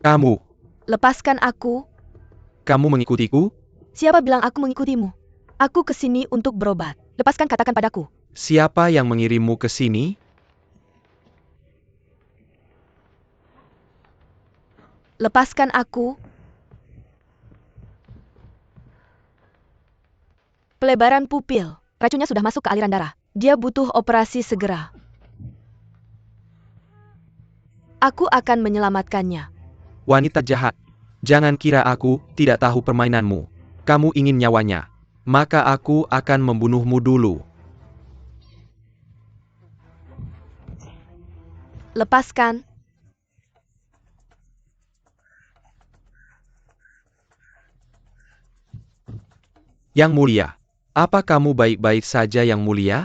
Kamu. Lepaskan aku. Kamu mengikutiku? Siapa bilang aku mengikutimu? Aku kesini untuk berobat. Lepaskan, katakan padaku. Siapa yang mengirimmu ke sini? Lepaskan aku. Pelebaran pupil. Racunnya sudah masuk ke aliran darah. Dia butuh operasi segera. Aku akan menyelamatkannya. Wanita jahat. Jangan kira aku tidak tahu permainanmu. Kamu ingin nyawanya. Maka aku akan membunuhmu dulu. Lepaskan. Yang mulia. Apa kamu baik-baik saja, Yang mulia?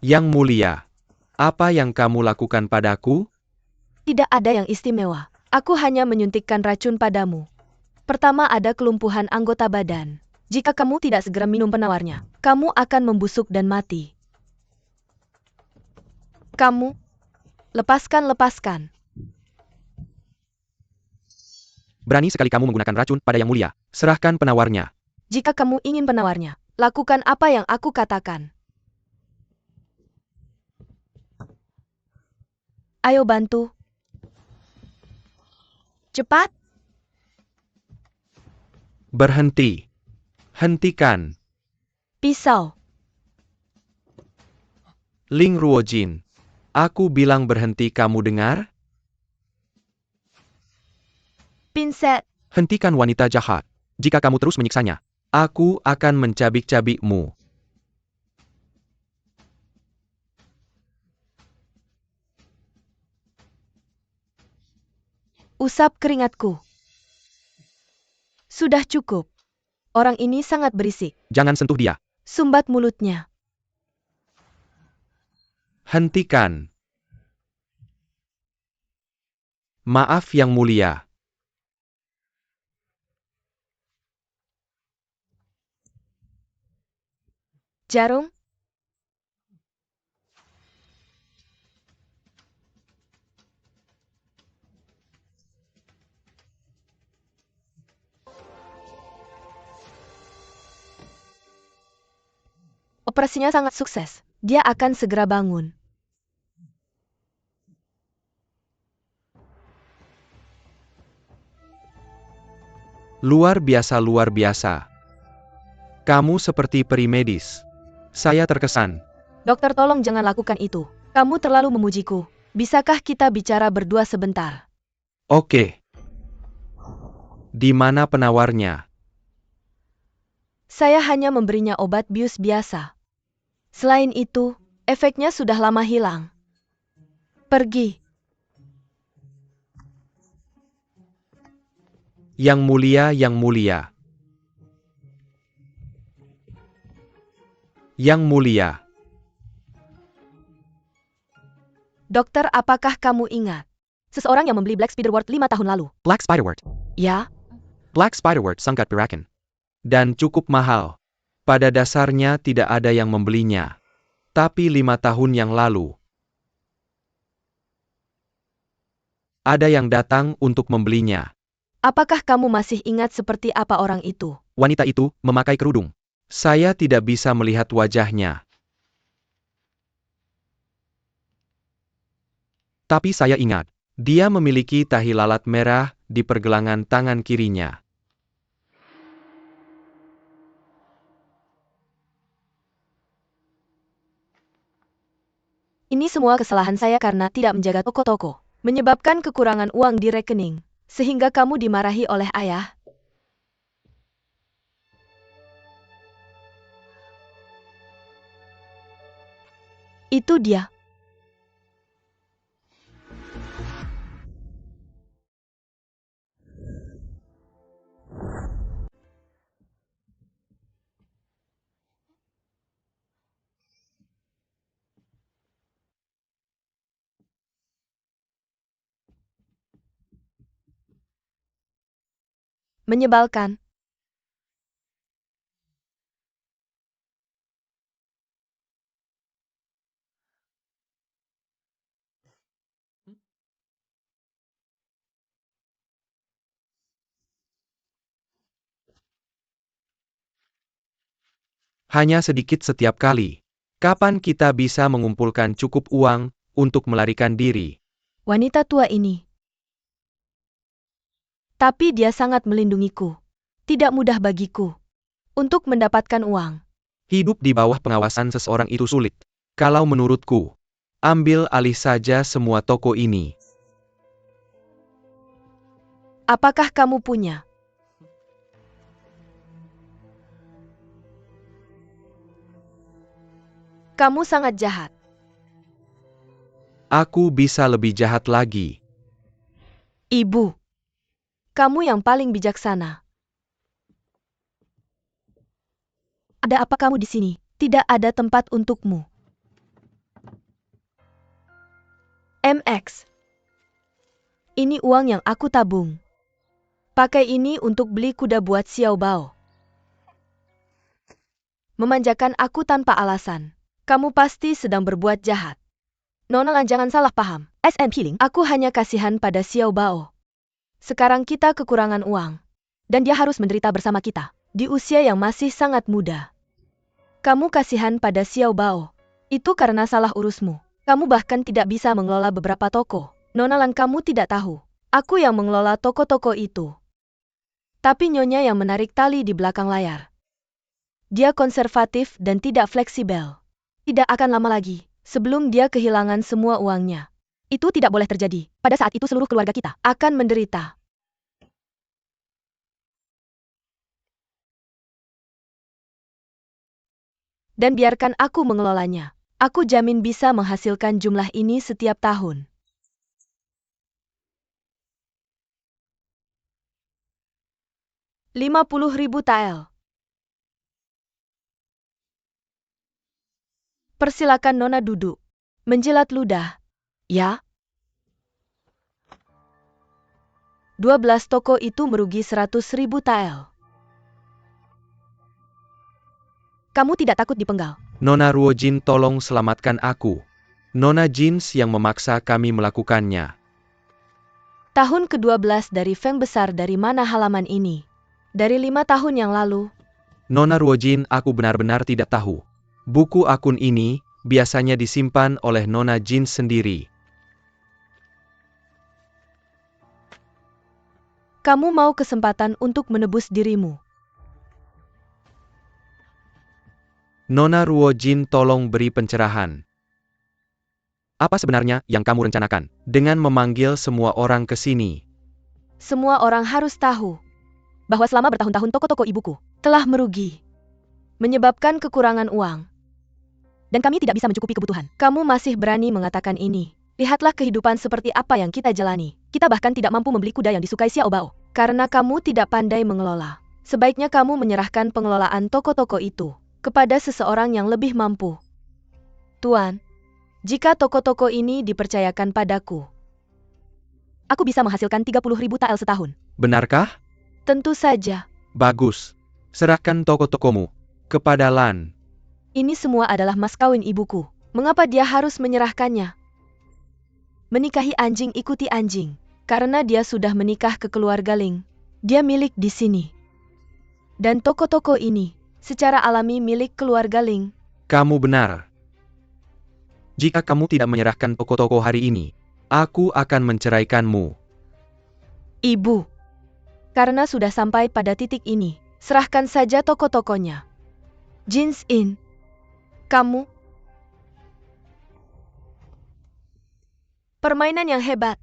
Yang mulia. Apa yang kamu lakukan padaku? Tidak ada yang istimewa. Aku hanya menyuntikkan racun padamu. Pertama, ada kelumpuhan anggota badan. Jika kamu tidak segera minum penawarnya, kamu akan membusuk dan mati. Kamu, lepaskan. Berani sekali kamu menggunakan racun pada Yang mulia. Serahkan penawarnya. Jika kamu ingin penawarnya, lakukan apa yang aku katakan. Ayo bantu. Cepat. Berhenti. Hentikan. Pisau. Ling Ruojin. Aku bilang berhenti, kamu dengar? Pinset. Hentikan, wanita jahat. Jika kamu terus menyiksanya, aku akan mencabik-cabikmu. Usap keringatku. Sudah cukup. Orang ini sangat berisik. Jangan sentuh dia. Sumbat mulutnya. Hentikan. Maaf, Yang mulia. Jarum. Operasinya sangat sukses. Dia akan segera bangun. Luar biasa, luar biasa. Kamu seperti peri medis. Saya terkesan. Dokter, tolong jangan lakukan itu. Kamu terlalu memujiku. Bisakah kita bicara berdua sebentar? Oke. Di mana penawarnya? Saya hanya memberinya obat bius biasa. Selain itu, efeknya sudah lama hilang. Pergi. Yang mulia, Yang mulia. Yang mulia. Dokter, apakah kamu ingat? Seseorang yang membeli Black Spiderwort 5 tahun lalu. Black Spiderwort. Ya, Black Spiderwort sangat pirakan. Dan cukup mahal. Pada dasarnya tidak ada yang membelinya. Tapi 5 tahun yang lalu, ada yang datang untuk membelinya. apakah kamu masih ingat seperti apa orang itu? Wanita itu memakai kerudung. Saya tidak bisa melihat wajahnya. Tapi saya ingat, dia memiliki tahi lalat merah di pergelangan tangan kirinya. Ini semua kesalahan saya karena tidak menjaga toko-toko. Menyebabkan kekurangan uang di rekening. Sehingga kamu dimarahi oleh ayah. Itu dia. Menyebalkan. Hanya sedikit setiap kali. Kapan kita bisa mengumpulkan cukup uang untuk melarikan diri? Wanita tua ini. Tapi dia sangat melindungiku. Tidak mudah bagiku untuk mendapatkan uang. Hidup di bawah pengawasan seseorang itu sulit. Kalau menurutku, ambil alih saja semua toko ini. Apakah kamu punya? Kamu sangat jahat. Aku bisa lebih jahat lagi. Ibu. Kamu yang paling bijaksana. Ada apa kamu di sini? Tidak ada tempat untukmu. MX. Ini uang yang aku tabung. Pakai ini untuk beli kuda buat Xiao Bao. Memanjakan aku tanpa alasan. Kamu pasti sedang berbuat jahat. Nona Lan, jangan salah paham. SN Piling, aku hanya kasihan pada Xiao Bao. Sekarang kita kekurangan uang. Dan dia harus menderita bersama kita. Di usia yang masih sangat muda. Kamu kasihan pada Xiao Bao. Itu karena salah urusmu. Kamu bahkan tidak bisa mengelola beberapa toko. Nona Lan, kamu tidak tahu. Aku yang mengelola toko-toko itu. Tapi nyonya yang menarik tali di belakang layar. Dia konservatif dan tidak fleksibel. Tidak akan lama lagi, sebelum dia kehilangan semua uangnya. Itu tidak boleh terjadi. Pada saat itu seluruh keluarga kita akan menderita. Dan biarkan aku mengelolanya. Aku jamin bisa menghasilkan jumlah ini setiap tahun. $50.000 tael. Persilakan Nona duduk. Menjilat ludah. Ya? 12 toko itu merugi 100.000 tael. Kamu tidak takut dipenggal? Nona Ruojin, tolong selamatkan aku. Nona Jeans yang memaksa kami melakukannya. Tahun ke-12 dari Feng besar dari mana halaman ini? Dari 5 tahun yang lalu. Nona Ruojin, aku benar-benar tidak tahu. Buku akun ini biasanya disimpan oleh Nona Jeans sendiri. Kamu mau kesempatan untuk menebus dirimu. Nona Ruojin, tolong beri pencerahan. Apa sebenarnya yang kamu rencanakan dengan memanggil semua orang ke sini? Semua orang harus tahu bahwa selama bertahun-tahun toko-toko ibuku telah merugi, menyebabkan kekurangan uang. Dan kami tidak bisa mencukupi kebutuhan. Kamu masih berani mengatakan ini. Lihatlah kehidupan seperti apa yang kita jalani. Kita bahkan tidak mampu membeli kuda yang disukai Xiao Bao. Karena kamu tidak pandai mengelola. Sebaiknya kamu menyerahkan pengelolaan toko-toko itu kepada seseorang yang lebih mampu. Tuan, jika toko-toko ini dipercayakan padaku, aku bisa menghasilkan 30.000 tael setahun. Benarkah? Tentu saja. Bagus. Serahkan toko-tokomu kepada Lan. Ini semua adalah mas kawin ibuku. Mengapa dia harus menyerahkannya? Menikahi anjing ikuti anjing. Karena dia sudah menikah ke keluarga Ling. Dia milik di sini. Dan toko-toko ini, secara alami milik keluarga Ling. Kamu benar. Jika kamu tidak menyerahkan toko-toko hari ini, aku akan menceraikanmu. Ibu. Karena sudah sampai pada titik ini, serahkan saja toko-tokonya. Jeans In. Kamu. Permainan yang hebat.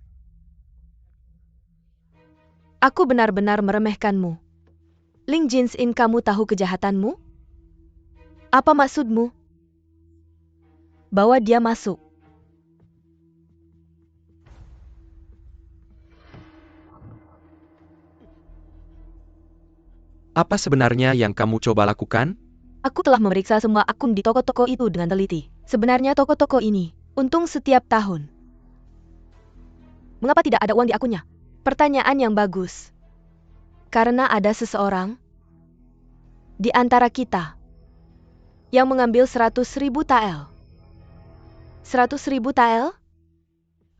Aku benar-benar meremehkanmu. Ling Jeans In, kamu tahu kejahatanmu? Apa maksudmu? Bawa dia masuk. Apa sebenarnya yang kamu coba lakukan? Aku telah memeriksa semua akun di toko-toko itu dengan teliti. Sebenarnya toko-toko ini untung setiap tahun. Mengapa tidak ada uang di akunnya? Pertanyaan yang bagus. Karena ada seseorang di antara kita yang mengambil 100.000 tael. 100.000 tael?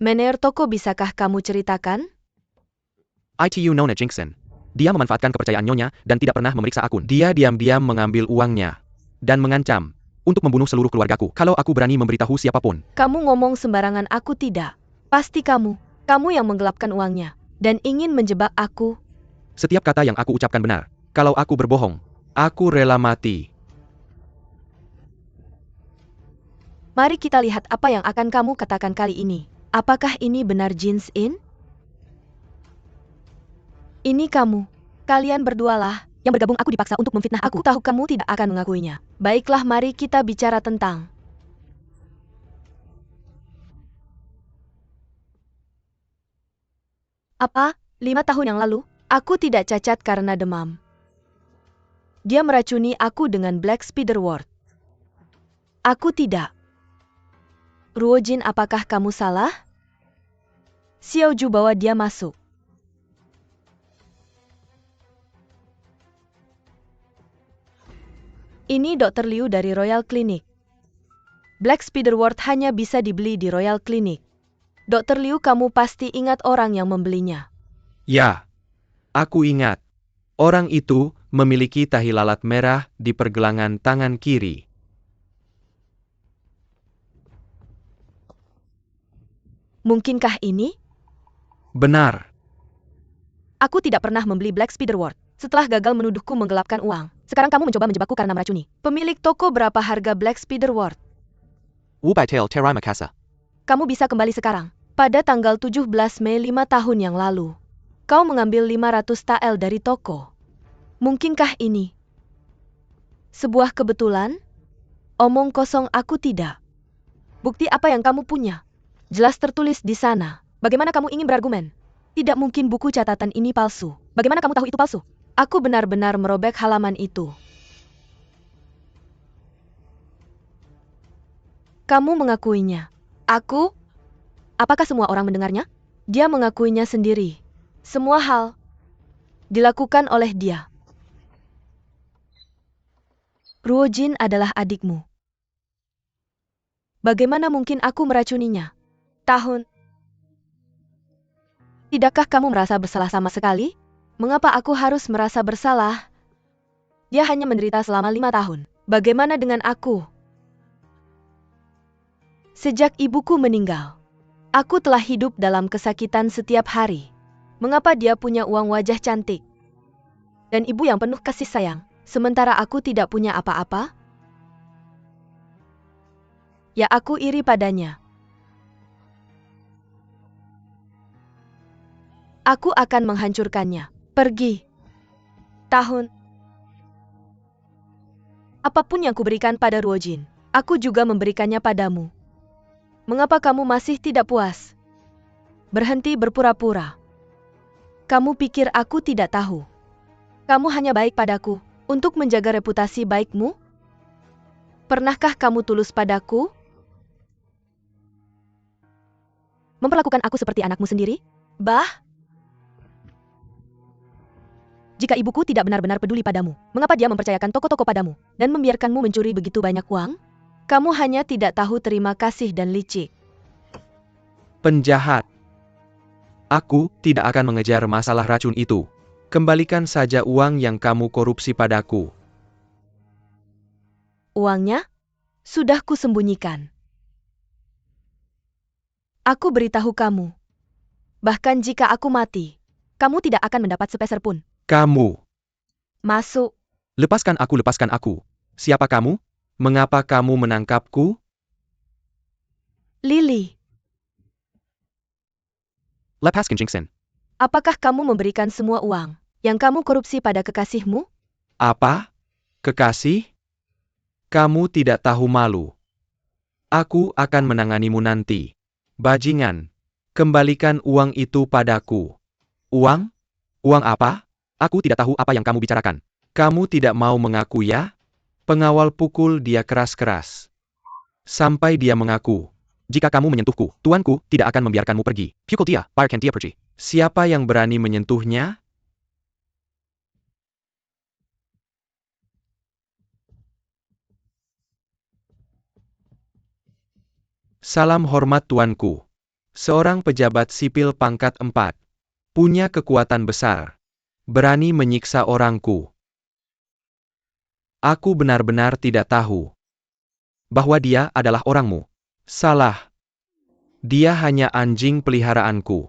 Manajer toko, bisakah kamu ceritakan? ITU Nona Jinkson. Dia memanfaatkan kepercayaan Nyonya dan tidak pernah memeriksa akun. Dia diam-diam mengambil uangnya. dan mengancam untuk membunuh seluruh keluargaku kalau aku berani memberitahu siapapun. Kamu ngomong sembarangan, aku tidak. Pasti kamu yang menggelapkan uangnya, dan ingin menjebak aku. Setiap kata yang aku ucapkan benar. Kalau aku berbohong, aku rela mati. Mari kita lihat apa yang akan kamu katakan kali ini. Apakah ini benar Jin In? Ini kamu. Kalian berdualah yang bergabung. Aku dipaksa untuk memfitnah aku. Tahu kamu tidak akan mengakuinya. Baiklah, mari kita bicara tentang apa? 5 tahun yang lalu, aku tidak cacat karena demam. Dia meracuni aku dengan Black Spider Wort. Aku tidak. Ruojin, apakah kamu salah? Xiao Ju bawa dia masuk. Ini Dr. Liu dari Royal Clinic. Black Spider Wort hanya bisa dibeli di Royal Clinic. Dr. Liu, kamu pasti ingat orang yang membelinya. Ya, aku ingat. Orang itu memiliki tahi lalat merah di pergelangan tangan kiri. Mungkinkah ini? Benar. Aku tidak pernah membeli Black Spider Wort. Setelah gagal menuduhku menggelapkan uang, sekarang kamu mencoba menjebakku karena meracuni. Pemilik toko, berapa harga Black Spider Wort? Wubaitail terai makasa. Kamu bisa kembali sekarang. Pada tanggal 17 Mei 5 tahun yang lalu, kau mengambil 500 tael dari toko. Mungkinkah ini sebuah kebetulan? Omong kosong, aku tidak. Bukti apa yang kamu punya? Jelas tertulis di sana. Bagaimana kamu ingin berargumen? Tidak mungkin buku catatan ini palsu. Bagaimana kamu tahu itu palsu? Aku benar-benar merobek halaman itu. Kamu mengakuinya. Aku? Apakah semua orang mendengarnya? Dia mengakuinya sendiri. Semua hal dilakukan oleh dia. Ruojin adalah adikmu. Bagaimana mungkin aku meracuninya? Tahun. Tidakkah kamu merasa bersalah sama sekali? Mengapa aku harus merasa bersalah? Dia hanya menderita selama 5 tahun. Bagaimana dengan aku? Sejak ibuku meninggal, aku telah hidup dalam kesakitan setiap hari. Mengapa dia punya uang, wajah cantik, dan ibu yang penuh kasih sayang, sementara aku tidak punya apa-apa? Ya, aku iri padanya. Aku akan menghancurkannya. Pergi. Tahun. Apapun yang kuberikan pada Ruojin, aku juga memberikannya padamu. Mengapa kamu masih tidak puas? Berhenti berpura-pura. Kamu pikir aku tidak tahu? Kamu hanya baik padaku untuk menjaga reputasi baikmu? Pernahkah kamu tulus padaku? Memperlakukan aku seperti anakmu sendiri? Bah? Jika ibuku tidak benar-benar peduli padamu, mengapa dia mempercayakan toko-toko padamu dan membiarkanmu mencuri begitu banyak uang? Kamu hanya tidak tahu terima kasih dan licik. Penjahat. Aku tidak akan mengejar masalah racun itu. Kembalikan saja uang yang kamu korupsi padaku. Uangnya? Sudah kusembunyikan. Aku beritahu kamu. Bahkan jika aku mati, kamu tidak akan mendapat sepeser pun. Kamu. Masuk. Lepaskan aku, lepaskan aku. Siapa kamu? Mengapa kamu menangkapku? Lily. Lepaskan Jingsen. Apakah kamu memberikan semua uang yang kamu korupsi pada kekasihmu? Apa? Kekasih? Kamu tidak tahu malu. Aku akan menanganimu nanti. Bajingan. Kembalikan uang itu padaku. Uang? Uang apa? Aku tidak tahu apa yang kamu bicarakan. Kamu tidak mau mengaku, ya? Pengawal pukul dia keras-keras. Sampai dia mengaku. Jika kamu menyentuhku, tuanku tidak akan membiarkanmu pergi. Pukul dia, biarkan dia pergi. Siapa yang berani menyentuhnya? Salam hormat tuanku. Seorang pejabat sipil pangkat 4. Punya kekuatan besar. Berani menyiksa orangku. Aku benar-benar tidak tahu bahwa dia adalah orangmu. Salah. Dia hanya anjing peliharaanku.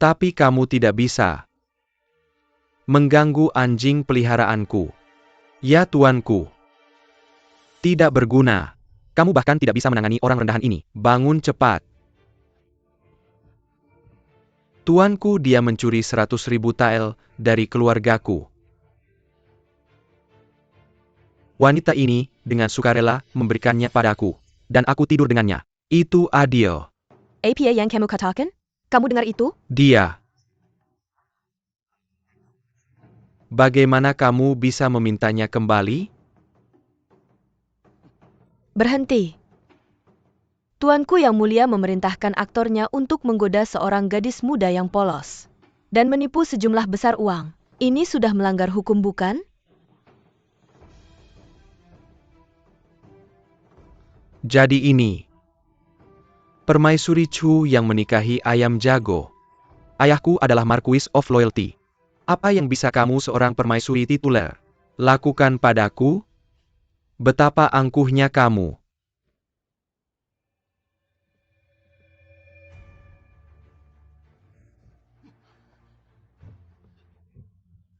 Tapi kamu tidak bisa mengganggu anjing peliharaanku. Ya tuanku. Tidak berguna. Kamu bahkan tidak bisa menangani orang rendahan ini. Bangun cepat. Tuanku, dia mencuri 100.000 tael dari keluargaku. Wanita ini, dengan sukarela, memberikannya padaku. Dan aku tidur dengannya. Itu adil. Apa yang kamu katakan? Kamu dengar itu? Dia. Bagaimana kamu bisa memintanya kembali? Berhenti. Tuanku yang mulia memerintahkan aktornya untuk menggoda seorang gadis muda yang polos. Dan menipu sejumlah besar uang. Ini sudah melanggar hukum, bukan? Jadi ini Permaisuri Chu yang menikahi ayam jago. Ayahku adalah Marquis of Loyalty. Apa yang bisa kamu seorang permaisuri tituler lakukan padaku? Betapa angkuhnya kamu.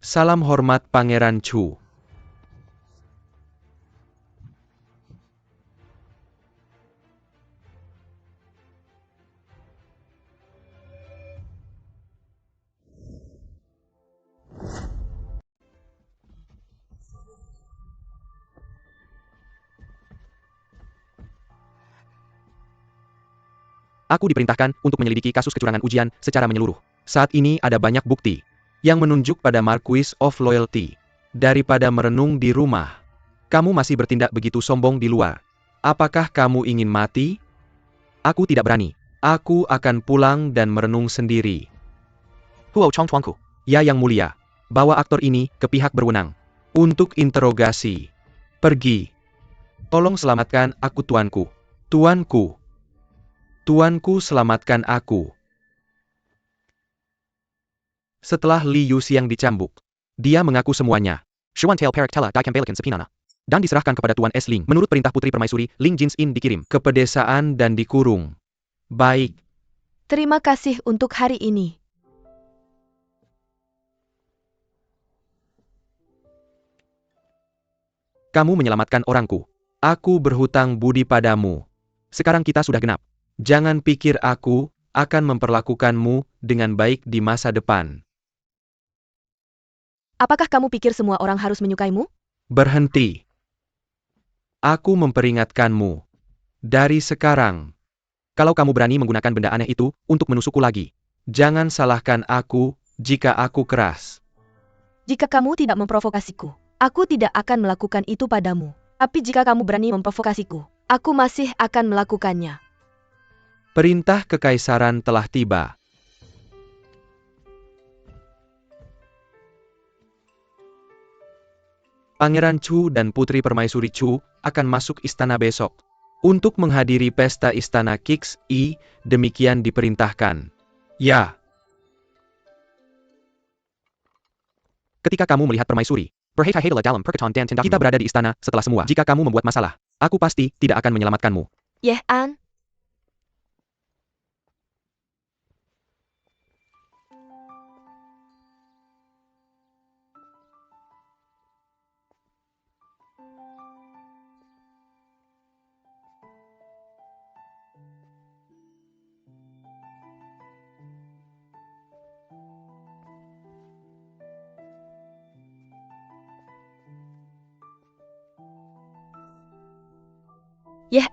Salam hormat Pangeran Chu. Aku diperintahkan untuk menyelidiki kasus kecurangan ujian secara menyeluruh. Saat ini ada banyak bukti yang menunjuk pada Marquis of Loyalty. Daripada merenung di rumah, kamu masih bertindak begitu sombong di luar. Apakah kamu ingin mati? Aku tidak berani. Aku akan pulang dan merenung sendiri. Huo Chong Tuanku. Ya yang mulia, bawa aktor ini ke pihak berwenang untuk interogasi. Pergi. Tolong selamatkan aku, tuanku. Tuanku. Tuanku, selamatkan aku. Setelah Li Yuxiang dicambuk, dia mengaku semuanya. Shuan Tail Perak Tela Dikembalikan Sepinana. Dan diserahkan kepada Tuan S. Ling. Menurut perintah Putri Permaisuri, Ling Jinsin dikirim ke pedesaan dan dikurung. Baik. Terima kasih untuk hari ini. Kamu menyelamatkan orangku. Aku berhutang budi padamu. Sekarang kita sudah genap. Jangan pikir aku akan memperlakukanmu dengan baik di masa depan. Apakah kamu pikir semua orang harus menyukaimu? Berhenti. Aku memperingatkanmu. Dari sekarang, kalau kamu berani menggunakan benda aneh itu untuk menusukku lagi, jangan salahkan aku jika aku keras. Jika kamu tidak memprovokasiku, aku tidak akan melakukan itu padamu. Tapi jika kamu berani memprovokasiku, aku masih akan melakukannya. Perintah kekaisaran telah tiba. Pangeran Chu dan Putri Permaisuri Chu akan masuk istana besok untuk menghadiri pesta istana Kix I, demikian diperintahkan. Ya. Ketika kamu melihat permaisuri, dalam perketon dan tindak kita berada di istana setelah semua. Jika kamu membuat masalah, aku pasti tidak akan menyelamatkanmu. An.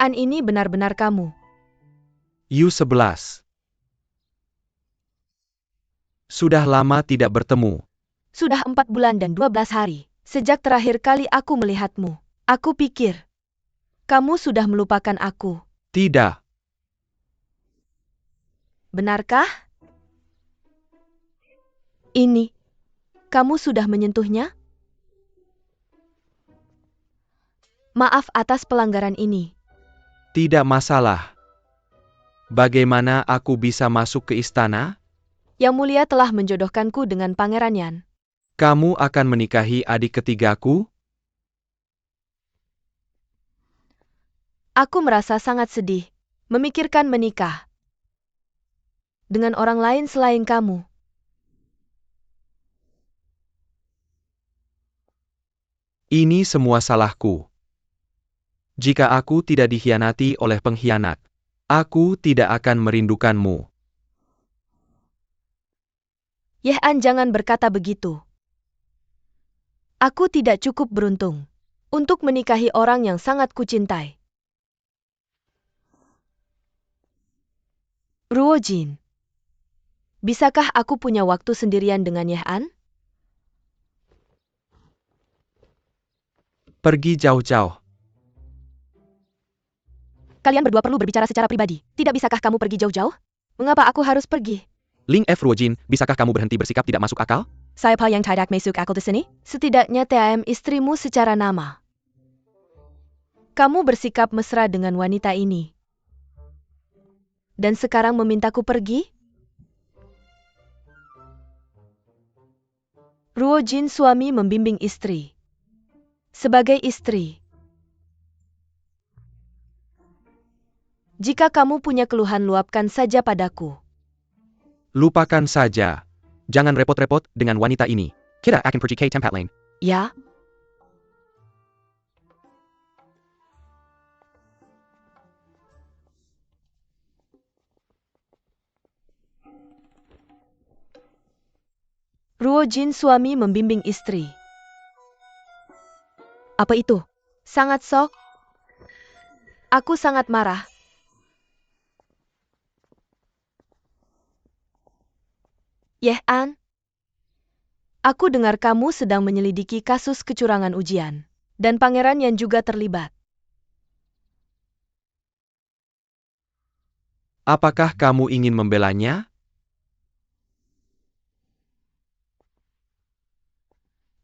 An ini benar-benar kamu. U11. Sudah lama tidak bertemu. Sudah 4 bulan dan 12 hari. Sejak terakhir kali aku melihatmu. Aku pikir, kamu sudah melupakan aku. Tidak. Benarkah? Ini, kamu sudah menyentuhnya? Maaf atas pelanggaran ini. Tidak masalah. Bagaimana aku bisa masuk ke istana? Yang mulia telah menjodohkanku dengan Pangeran Yan. Kamu akan menikahi adik ketigaku? Aku merasa sangat sedih memikirkan menikah dengan orang lain selain kamu. Ini semua salahku. Jika aku tidak dikhianati oleh pengkhianat, aku tidak akan merindukanmu. Yehan, jangan berkata begitu. Aku tidak cukup beruntung untuk menikahi orang yang sangat kucintai. Ruojin, bisakah aku punya waktu sendirian dengan Yehan? Pergi jauh-jauh. Kalian berdua perlu berbicara secara pribadi. Tidak bisakah kamu pergi jauh-jauh? Mengapa aku harus pergi? Ling F. Ruojin, bisakah kamu berhenti bersikap tidak masuk akal? Siapa yang tidak masuk akal di sini? Setidaknya TAM istrimu secara nama. Kamu bersikap mesra dengan wanita ini. Dan sekarang memintaku pergi? Ruojin, suami membimbing istri. Sebagai istri, jika kamu punya keluhan, luapkan saja padaku. Lupakan saja. Jangan repot-repot dengan wanita ini. Kita akan pergi ke tempat lain. Ya? Ruojin, suami membimbing istri. Apa itu? Sangat sok. Aku sangat marah. Yehan, aku dengar kamu sedang menyelidiki kasus kecurangan ujian. Dan pangeran yang juga terlibat. Apakah kamu ingin membelanya?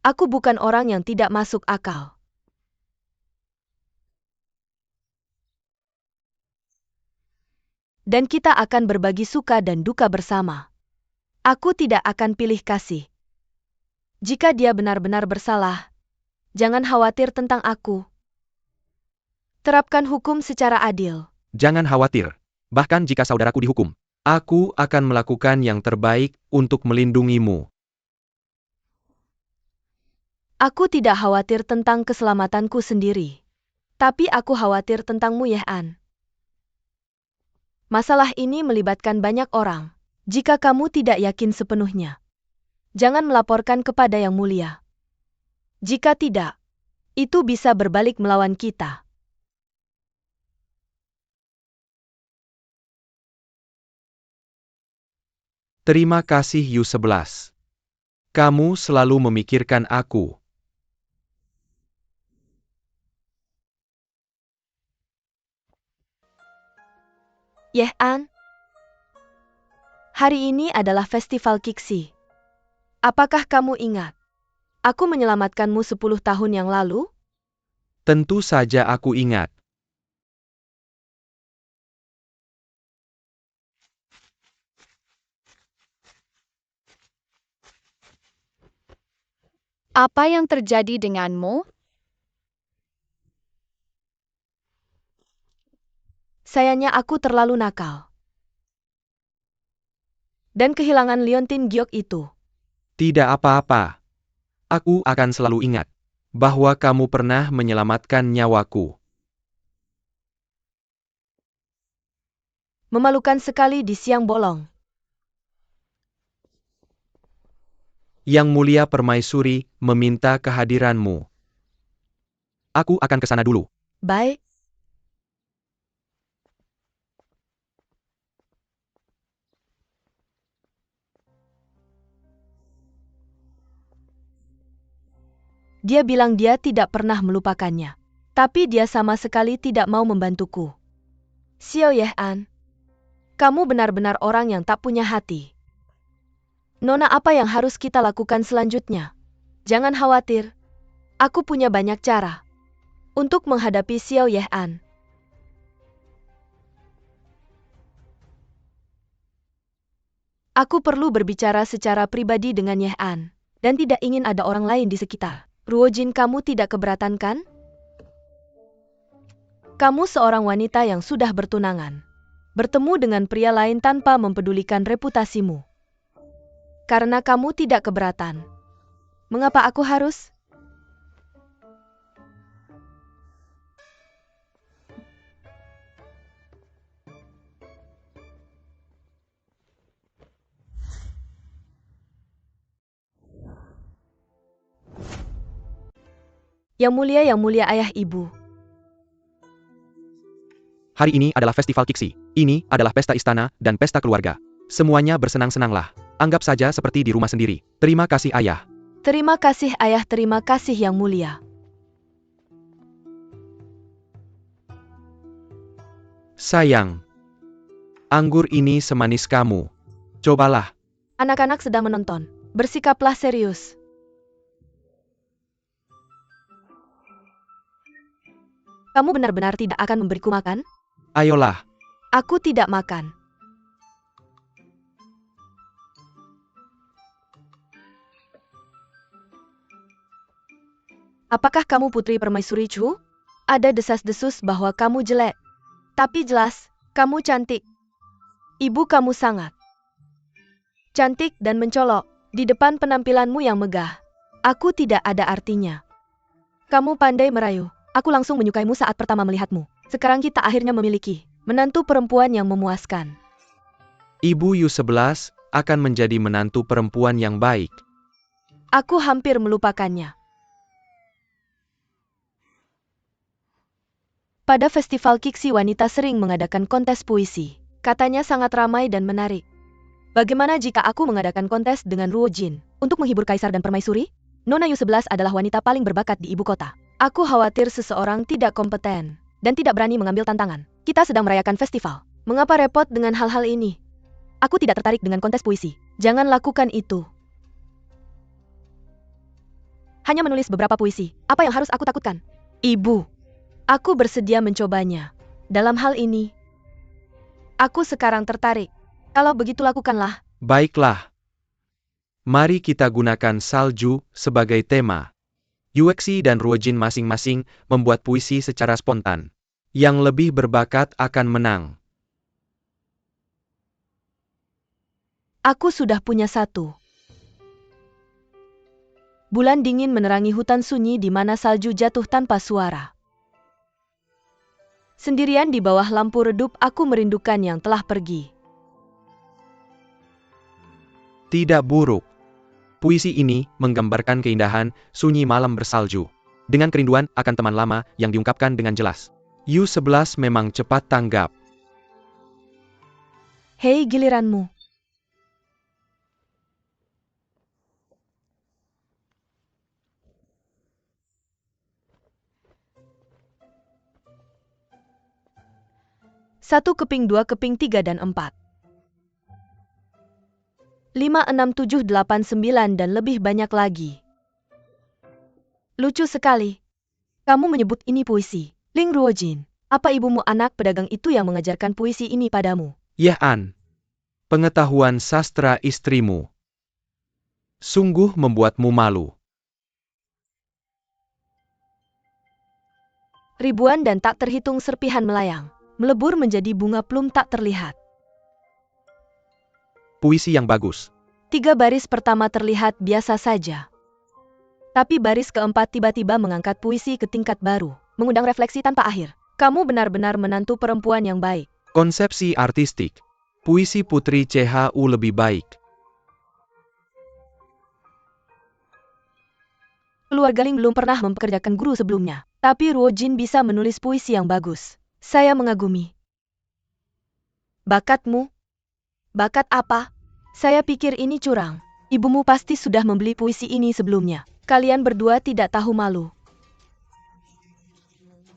Aku bukan orang yang tidak masuk akal. Dan kita akan berbagi suka dan duka bersama. Aku tidak akan pilih kasih. Jika dia benar-benar bersalah, jangan khawatir tentang aku. Terapkan hukum secara adil. Jangan khawatir. Bahkan jika saudaraku dihukum, aku akan melakukan yang terbaik untuk melindungimu. Aku tidak khawatir tentang keselamatanku sendiri. Tapi aku khawatir tentangmu, Yehan. Masalah ini melibatkan banyak orang. Jika kamu tidak yakin sepenuhnya, jangan melaporkan kepada Yang Mulia. Jika tidak, itu bisa berbalik melawan kita. Terima kasih Yu-11. Kamu selalu memikirkan aku. Yehan, hari ini adalah festival Kixi. Apakah kamu ingat? Aku menyelamatkanmu 10 tahun yang lalu? Tentu saja aku ingat. Apa yang terjadi denganmu? Sayangnya aku terlalu nakal. Dan kehilangan liontin giok itu. Tidak apa-apa. Aku akan selalu ingat bahwa kamu pernah menyelamatkan nyawaku. Memalukan sekali di siang bolong. Yang Mulia Permaisuri meminta kehadiranmu. Aku akan ke sana dulu. Baik. Dia bilang dia tidak pernah melupakannya. Tapi dia sama sekali tidak mau membantuku. Xiao Yehan, kamu benar-benar orang yang tak punya hati. Nona, apa yang harus kita lakukan selanjutnya? Jangan khawatir. Aku punya banyak cara untuk menghadapi Xiao Yehan. Aku perlu berbicara secara pribadi dengan Yehan. Dan tidak ingin ada orang lain di sekitar. Ruojin, kamu tidak keberatan kan? Kamu seorang wanita yang sudah bertunangan. Bertemu dengan pria lain tanpa mempedulikan reputasimu. Karena kamu tidak keberatan. Mengapa aku harus? Yang mulia ayah ibu. Hari ini adalah festival Kiksi. Ini adalah pesta istana dan pesta keluarga. Semuanya bersenang-senanglah. Anggap saja seperti di rumah sendiri. Terima kasih ayah. Terima kasih ayah, terima kasih yang mulia. Sayang. Anggur ini semanis kamu. Cobalah. Anak-anak sedang menonton. Bersikaplah serius. Kamu benar-benar tidak akan memberiku makan? Ayolah. Aku tidak makan. Apakah kamu putri permaisuri Chu? Ada desas-desus bahwa kamu jelek. Tapi jelas, kamu cantik. Ibu kamu sangat cantik dan mencolok. Di depan penampilanmu yang megah, aku tidak ada artinya. Kamu pandai merayu. Aku langsung menyukaimu saat pertama melihatmu. Sekarang kita akhirnya memiliki menantu perempuan yang memuaskan. Ibu Yu-11 akan menjadi menantu perempuan yang baik. Aku hampir melupakannya. Pada festival Kiksi wanita sering mengadakan kontes puisi. Katanya sangat ramai dan menarik. Bagaimana jika aku mengadakan kontes dengan Ruo Jin untuk menghibur kaisar dan permaisuri? Nona Yu-11 adalah wanita paling berbakat di ibu kota. Aku khawatir seseorang tidak kompeten dan tidak berani mengambil tantangan. Kita sedang merayakan festival. Mengapa repot dengan hal-hal ini? Aku tidak tertarik dengan kontes puisi. Jangan lakukan itu. Hanya menulis beberapa puisi. Apa yang harus aku takutkan? Ibu, aku bersedia mencobanya. Dalam hal ini, aku sekarang tertarik. Kalau begitu lakukanlah. Baiklah. Mari kita gunakan salju sebagai tema. Yuexi dan Ruojin masing-masing membuat puisi secara spontan. Yang lebih berbakat akan menang. Aku sudah punya satu. Bulan dingin menerangi hutan sunyi di mana salju jatuh tanpa suara. Sendirian di bawah lampu redup, aku merindukan yang telah pergi. Tidak buruk. Puisi ini menggambarkan keindahan sunyi malam bersalju. Dengan kerinduan akan teman lama yang diungkapkan dengan jelas. Yu-11 memang cepat tanggap. Hei, giliranmu. Satu keping, dua keping, 3 dan 4. 5, 6, 7, 8, 9 dan lebih banyak lagi. Lucu sekali. Kamu menyebut ini puisi. Ling Ruojin, apa ibumu anak pedagang itu yang mengajarkan puisi ini padamu? Yeh An. Pengetahuan sastra istrimu. Sungguh membuatmu malu. Ribuan dan tak terhitung serpihan melayang, melebur menjadi bunga plum tak terlihat. Puisi yang bagus. 3 baris pertama terlihat biasa saja. Tapi baris keempat tiba-tiba mengangkat puisi ke tingkat baru, mengundang refleksi tanpa akhir. Kamu benar-benar menantu perempuan yang baik. Konsepsi artistik. Puisi Putri CHU lebih baik. Keluarga Ling belum pernah mempekerjakan guru sebelumnya, tapi Ruo Jin bisa menulis puisi yang bagus. Saya mengagumi. Bakatmu? Bakat apa? Saya pikir ini curang. Ibumu pasti sudah membeli puisi ini sebelumnya. Kalian berdua tidak tahu malu.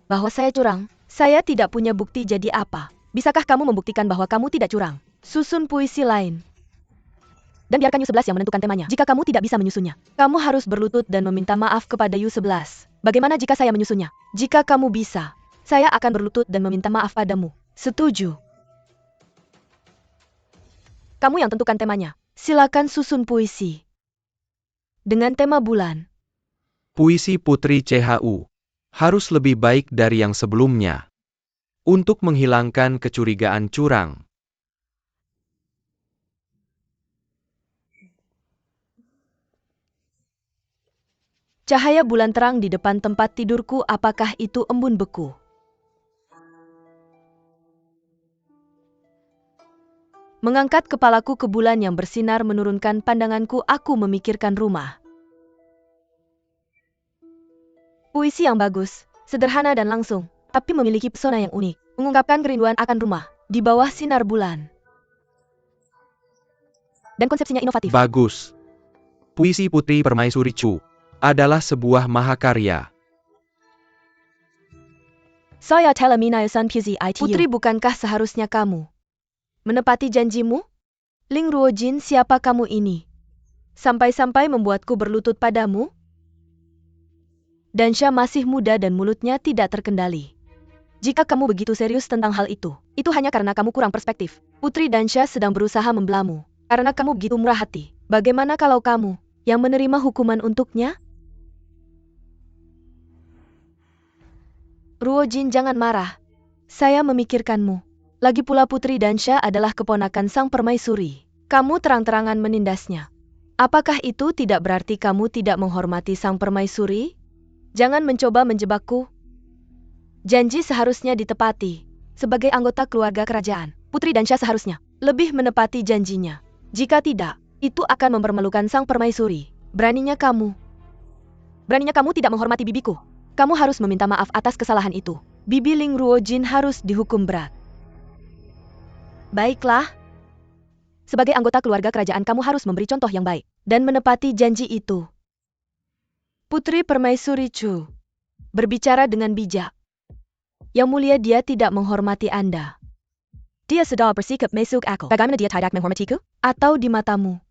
Bahwa saya curang? Saya tidak punya bukti, jadi apa? Bisakah kamu membuktikan bahwa kamu tidak curang? Susun puisi lain. Dan biarkan Yu-11 yang menentukan temanya. Jika kamu tidak bisa menyusunnya, kamu harus berlutut dan meminta maaf kepada Yu-11. Bagaimana jika saya menyusunnya? Jika kamu bisa, saya akan berlutut dan meminta maaf padamu. Setuju. Kamu yang tentukan temanya. Silakan susun puisi. Dengan tema bulan. Puisi Putri CHU harus lebih baik dari yang sebelumnya. Untuk menghilangkan kecurigaan curang. Cahaya bulan terang di depan tempat tidurku, apakah itu embun beku? Mengangkat kepalaku ke bulan yang bersinar menurunkan pandanganku, aku memikirkan rumah. Puisi yang bagus, sederhana dan langsung, tapi memiliki pesona yang unik, mengungkapkan kerinduan akan rumah, di bawah sinar bulan. Dan konsepsinya inovatif. Bagus. Puisi Putri Permaisuri Chu adalah sebuah mahakarya. Saya telah menyelesaikan puisi itu. Putri, bukankah seharusnya kamu menepati janjimu? Ling Ruojin, siapa kamu ini? Sampai-sampai membuatku berlutut padamu? Dansha masih muda dan mulutnya tidak terkendali. Jika kamu begitu serius tentang hal itu hanya karena kamu kurang perspektif. Putri Dansha sedang berusaha membelamu, karena kamu begitu murah hati. Bagaimana kalau kamu yang menerima hukuman untuknya? Ruojin, jangan marah. Saya memikirkanmu. Lagi pula Putri Dansha adalah keponakan sang permaisuri. Kamu terang-terangan menindasnya. Apakah itu tidak berarti kamu tidak menghormati sang permaisuri? Jangan mencoba menjebakku. Janji seharusnya ditepati. Sebagai anggota keluarga kerajaan, Putri Dansha seharusnya lebih menepati janjinya. Jika tidak, itu akan mempermalukan sang permaisuri. Beraninya kamu tidak menghormati bibiku. Kamu harus meminta maaf atas kesalahan itu. Bibi Ling Ruojin harus dihukum berat. Baiklah. Sebagai anggota keluarga kerajaan, kamu harus memberi contoh yang baik dan menepati janji itu. Putri Permaisuri Chu berbicara dengan bijak. Yang mulia, dia tidak menghormati Anda. Dia sedang bersikap masuk akal. Bagaimana dia tidak menghormatiku? Atau di matamu,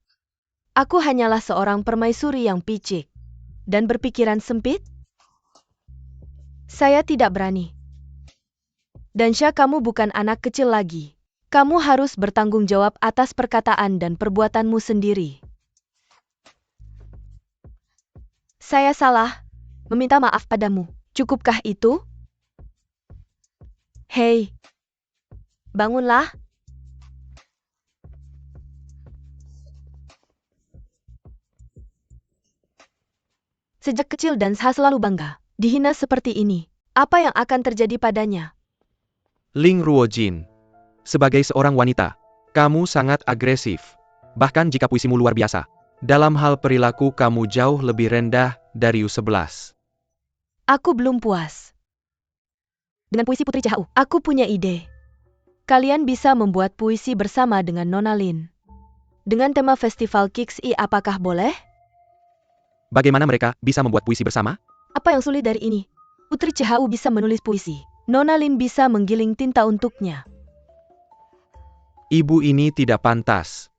aku hanyalah seorang permaisuri yang picik dan berpikiran sempit? Saya tidak berani. Dansha, kamu bukan anak kecil lagi. Kamu harus bertanggung jawab atas perkataan dan perbuatanmu sendiri. Saya salah. Meminta maaf padamu. Cukupkah itu? Hei, bangunlah. Sejak kecil Dansha selalu bangga dihina seperti ini. Apa yang akan terjadi padanya? Ling Ruojin, sebagai seorang wanita, kamu sangat agresif. Bahkan jika puisimu luar biasa, dalam hal perilaku kamu jauh lebih rendah dari U11. Aku belum puas dengan puisi Putri Chao. Aku punya ide. Kalian bisa membuat puisi bersama dengan Nona Lin dengan tema Festival Kixi, apakah boleh? Bagaimana mereka bisa membuat puisi bersama? Apa yang sulit dari ini? Putri Chao bisa menulis puisi. Nona Lin bisa menggiling tinta untuknya. Ibu ini tidak pantas.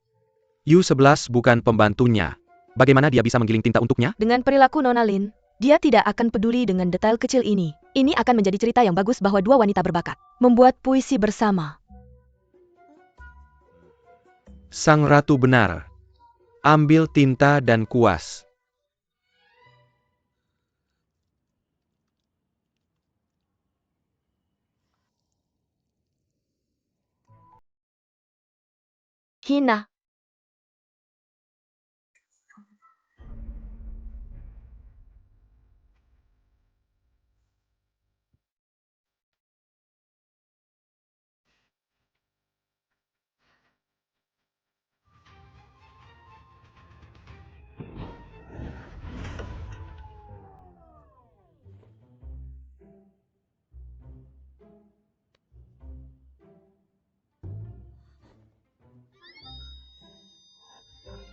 U11 bukan pembantunya. Bagaimana dia bisa menggiling tinta untuknya? Dengan perilaku Nona Lin, dia tidak akan peduli dengan detail kecil ini. Ini akan menjadi cerita yang bagus bahwa dua wanita berbakat membuat puisi bersama. Sang ratu benar. Ambil tinta dan kuas. Hina.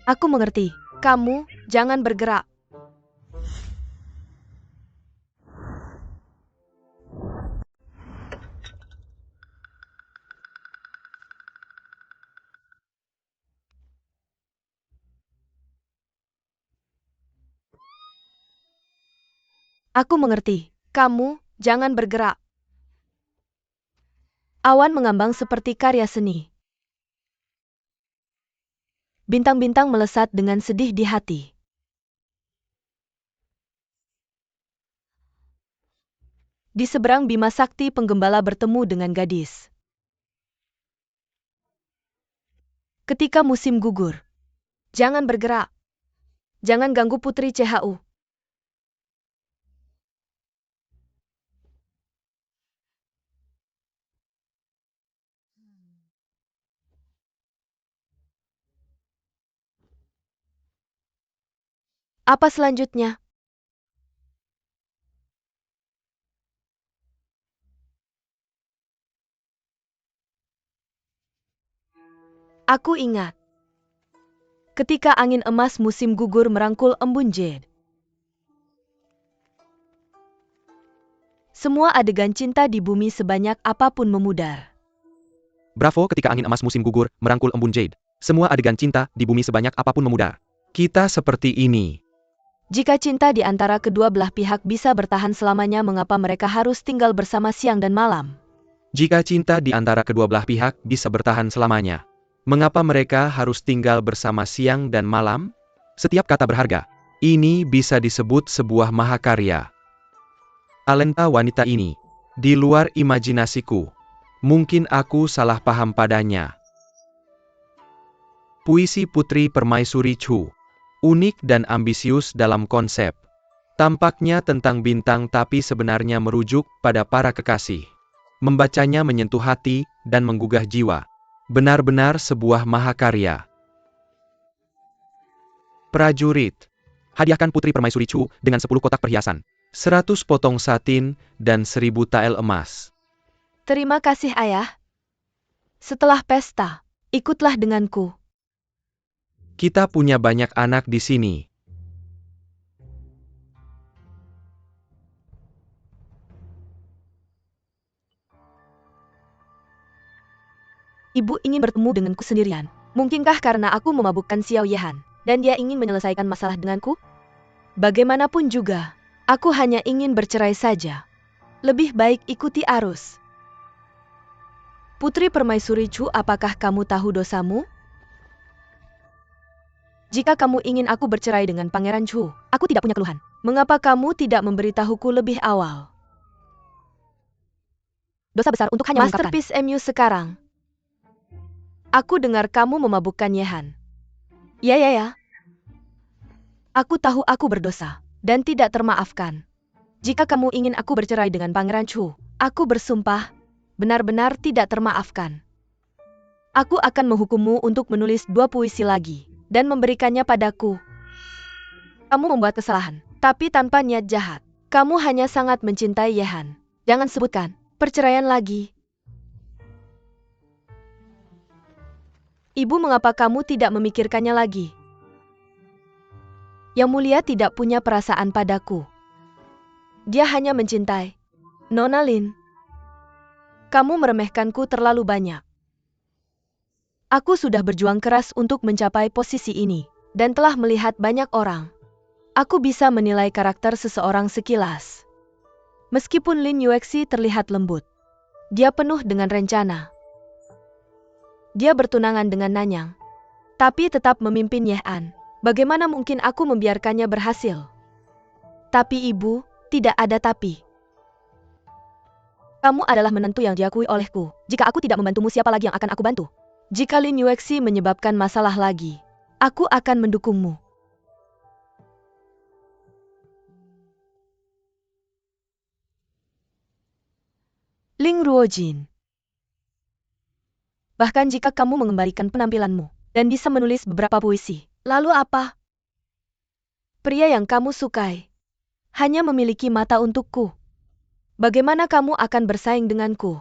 Aku mengerti. Kamu jangan bergerak. Aku mengerti. Kamu jangan bergerak. Awan mengambang seperti karya seni. Bintang-bintang melesat dengan sedih di hati. Di seberang Bima Sakti penggembala bertemu dengan gadis. Ketika musim gugur. Jangan bergerak. Jangan ganggu Putri CHU. Apa selanjutnya? Aku ingat. Ketika angin emas musim gugur merangkul embun jade. Semua adegan cinta di bumi sebanyak apapun memudar. Bravo ketika angin emas musim gugur merangkul embun jade. Semua adegan cinta di bumi sebanyak apapun memudar. Kita seperti ini. Jika cinta di antara kedua belah pihak bisa bertahan selamanya, mengapa mereka harus tinggal bersama siang dan malam? Jika cinta di antara kedua belah pihak bisa bertahan selamanya, mengapa mereka harus tinggal bersama siang dan malam? Setiap kata berharga. Ini bisa disebut sebuah mahakarya. Talenta wanita ini, di luar imajinasiku. Mungkin aku salah paham padanya. Puisi Putri Permaisuri Chu. Unik dan ambisius dalam konsep. Tampaknya tentang bintang tapi sebenarnya merujuk pada para kekasih. Membacanya menyentuh hati dan menggugah jiwa. Benar-benar sebuah mahakarya. Prajurit. Hadiahkan Putri Permaisuri Chu dengan 10 kotak perhiasan, 100 potong satin, dan 1000 tael emas. Terima kasih, Ayah. Setelah pesta, ikutlah denganku. Kita punya banyak anak di sini. Ibu ingin bertemu denganku sendirian. Mungkinkah karena aku memabukkan Xiao Yehan, dan dia ingin menyelesaikan masalah denganku? Bagaimanapun juga, aku hanya ingin bercerai saja. Lebih baik ikuti arus. Putri Permaisuri Chu, apakah kamu tahu dosamu? Jika kamu ingin aku bercerai dengan Pangeran Chu, aku tidak punya keluhan. Mengapa kamu tidak memberitahuku lebih awal? Dosa besar untuk hanya mengungkapkan. Masterpiece MU sekarang. Aku dengar kamu memabukkan Yehan. Ya. Aku tahu aku berdosa, dan tidak termaafkan. Jika kamu ingin aku bercerai dengan Pangeran Chu, aku bersumpah, benar-benar tidak termaafkan. Aku akan menghukummu untuk menulis 2 puisi lagi, dan memberikannya padaku. Kamu membuat kesalahan, tapi tanpa niat jahat. Kamu hanya sangat mencintai Yehan. Jangan sebutkan perceraian lagi. Ibu, mengapa kamu tidak memikirkannya lagi? Yang Mulia tidak punya perasaan padaku. Dia hanya mencintai Nona Lin. Kamu meremehkanku terlalu banyak. Aku sudah berjuang keras untuk mencapai posisi ini, dan telah melihat banyak orang. Aku bisa menilai karakter seseorang sekilas. Meskipun Lin Yuexi terlihat lembut, dia penuh dengan rencana. Dia bertunangan dengan Nanyang, tapi tetap memimpin Yehan. Bagaimana mungkin aku membiarkannya berhasil? Tapi ibu, tidak ada tapi. Kamu adalah menantu yang diakui olehku. Jika aku tidak membantumu, siapa lagi yang akan aku bantu? Jika Lin Yuexi menyebabkan masalah lagi, aku akan mendukungmu. Ling Ruojin. Bahkan jika kamu mengembalikan penampilanmu, dan bisa menulis beberapa puisi, lalu apa? Pria yang kamu sukai hanya memiliki mata untukku. Bagaimana kamu akan bersaing denganku?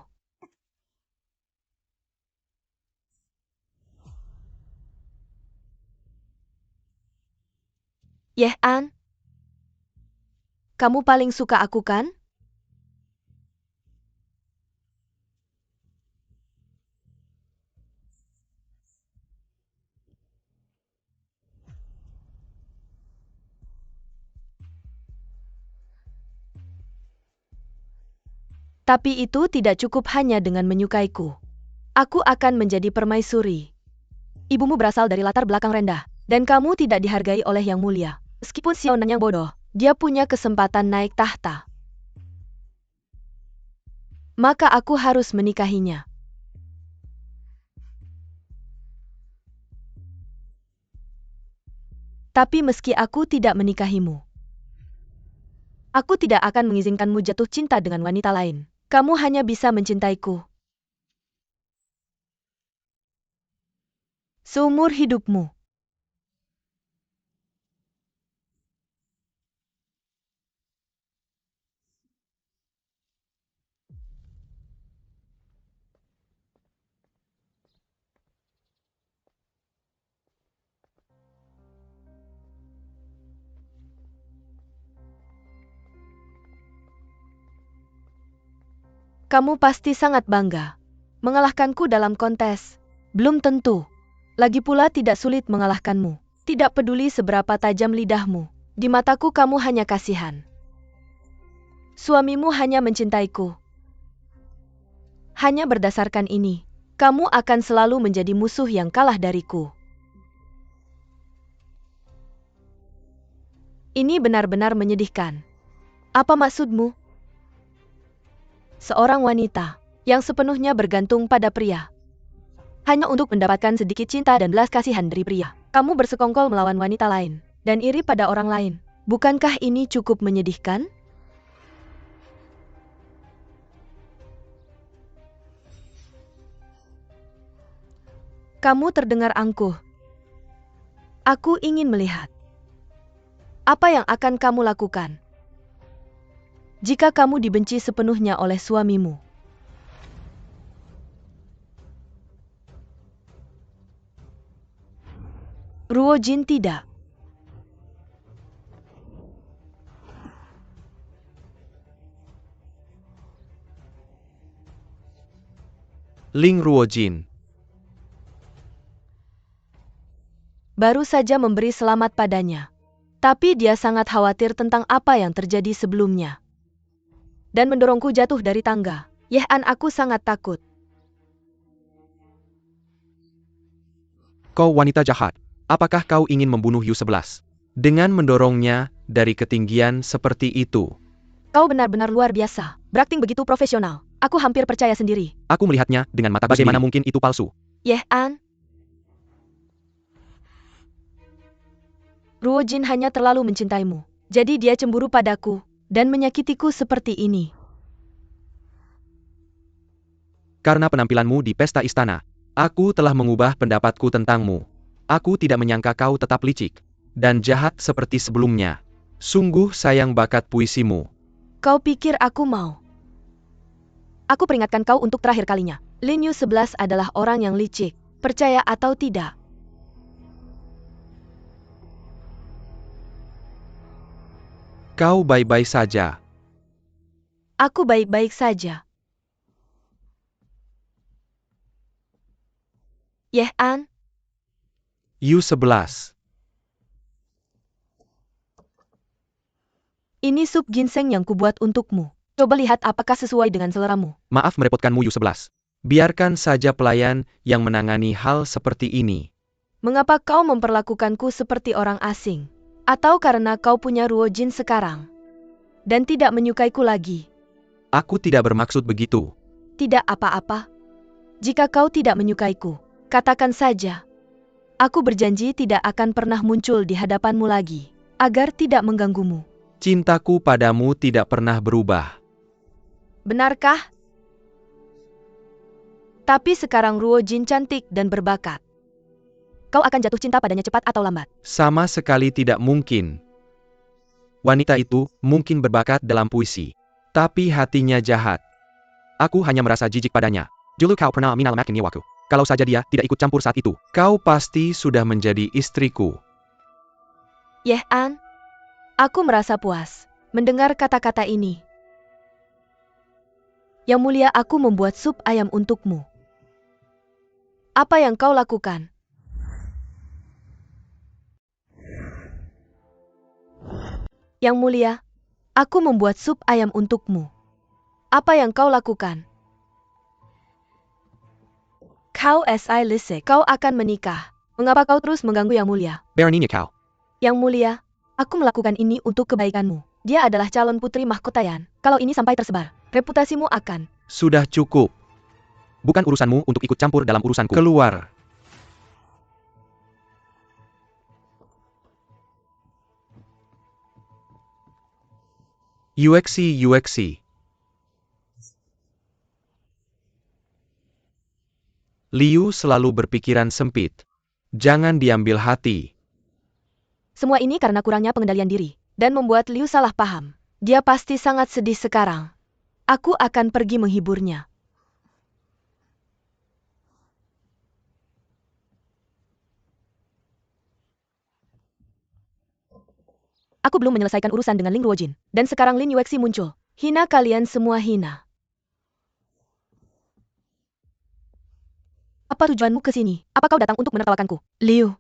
Yehan, kamu paling suka aku kan? Tapi itu tidak cukup hanya dengan menyukaiku. Aku akan menjadi permaisuri. Ibumu berasal dari latar belakang rendah, dan kamu tidak dihargai oleh Yang Mulia. Meskipun Xiao Nanyang bodoh, dia punya kesempatan naik tahta. maka aku harus menikahinya. Tapi meski aku tidak menikahimu, aku tidak akan mengizinkanmu jatuh cinta dengan wanita lain. Kamu hanya bisa mencintaiku seumur hidupmu. Kamu pasti sangat bangga mengalahkanku dalam kontes. Belum tentu. Lagi pula tidak sulit mengalahkanmu. Tidak peduli seberapa tajam lidahmu. Di mataku kamu hanya kasihan. Suamimu hanya mencintaiku. Hanya berdasarkan ini, kamu akan selalu menjadi musuh yang kalah dariku. Ini benar-benar menyedihkan. Apa maksudmu? Seorang wanita yang sepenuhnya bergantung pada pria, hanya untuk mendapatkan sedikit cinta dan belas kasihan dari pria. Kamu bersekongkol melawan wanita lain, dan iri pada orang lain. Bukankah ini cukup menyedihkan? Kamu terdengar angkuh. Aku ingin melihat apa yang akan kamu lakukan jika kamu dibenci sepenuhnya oleh suamimu. Ruojin tidak. Ling Ruojin baru saja memberi selamat padanya. Tapi dia sangat khawatir tentang apa yang terjadi sebelumnya. Dan mendorongku jatuh dari tangga. Yehan, aku sangat takut. Kau wanita jahat. Apakah kau ingin membunuh Yu-11? Dengan mendorongnya dari ketinggian seperti itu. Kau benar-benar luar biasa. Berakting begitu profesional. Aku hampir percaya sendiri. Aku melihatnya dengan mataku sendiri. Bagaimana mungkin itu palsu? Yehan. Ruojin hanya terlalu mencintaimu. Jadi dia cemburu padaku dan menyakitiku seperti ini. Karena penampilanmu di pesta istana, aku telah mengubah pendapatku tentangmu. Aku tidak menyangka kau tetap licik dan jahat seperti sebelumnya. Sungguh sayang bakat puisimu. Kau pikir aku mau? Aku peringatkan kau untuk terakhir kalinya. Lin Yu-11 adalah orang yang licik. Percaya atau tidak? Kau baik-baik saja. Aku baik-baik saja. Yehan. Yu-11. Ini sup ginseng yang kubuat untukmu. Coba lihat apakah sesuai dengan seleramu. Maaf merepotkanmu Yu-11. Biarkan saja pelayan yang menangani hal seperti ini. Mengapa kau memperlakukanku seperti orang asing? Atau karena kau punya Ruojin sekarang dan tidak menyukaiku lagi? Aku tidak bermaksud begitu. Tidak apa-apa. Jika kau tidak menyukaiku, katakan saja. Aku berjanji tidak akan pernah muncul di hadapanmu lagi, agar tidak mengganggumu. Cintaku padamu tidak pernah berubah. Benarkah? Tapi sekarang Ruojin cantik dan berbakat. Kau akan jatuh cinta padanya cepat atau lambat. Sama sekali tidak mungkin. Wanita itu mungkin berbakat dalam puisi, tapi hatinya jahat. Aku hanya merasa jijik padanya. Dulu kau pernah menyelamatkan nyawaku. Kalau saja dia tidak ikut campur saat itu, kau pasti sudah menjadi istriku. Yehan, aku merasa puas mendengar kata-kata ini. Yang mulia, aku membuat sup ayam untukmu. Apa yang kau lakukan? Yang mulia, aku membuat sup ayam untukmu. Apa yang kau lakukan? Kau si Lisek, kau akan menikah. Mengapa kau terus mengganggu Yang Mulia? Beraninya kau. Yang Mulia, aku melakukan ini untuk kebaikanmu. Dia adalah calon putri mahkota Yan. Kalau ini sampai tersebar, reputasimu akan Sudah cukup. Bukan urusanmu untuk ikut campur dalam urusanku. Keluar. Yuexi. Liu selalu berpikiran sempit. Jangan diambil hati. Semua ini karena kurangnya pengendalian diri, dan membuat Liu salah paham. Dia pasti sangat sedih sekarang. Aku akan pergi menghiburnya. Aku belum menyelesaikan urusan dengan Ling Ruojin, dan sekarang Lin Yuexi muncul. Hina kalian semua hina. Apa tujuanmu ke sini? Apa kau datang untuk menertawakanku? Liu.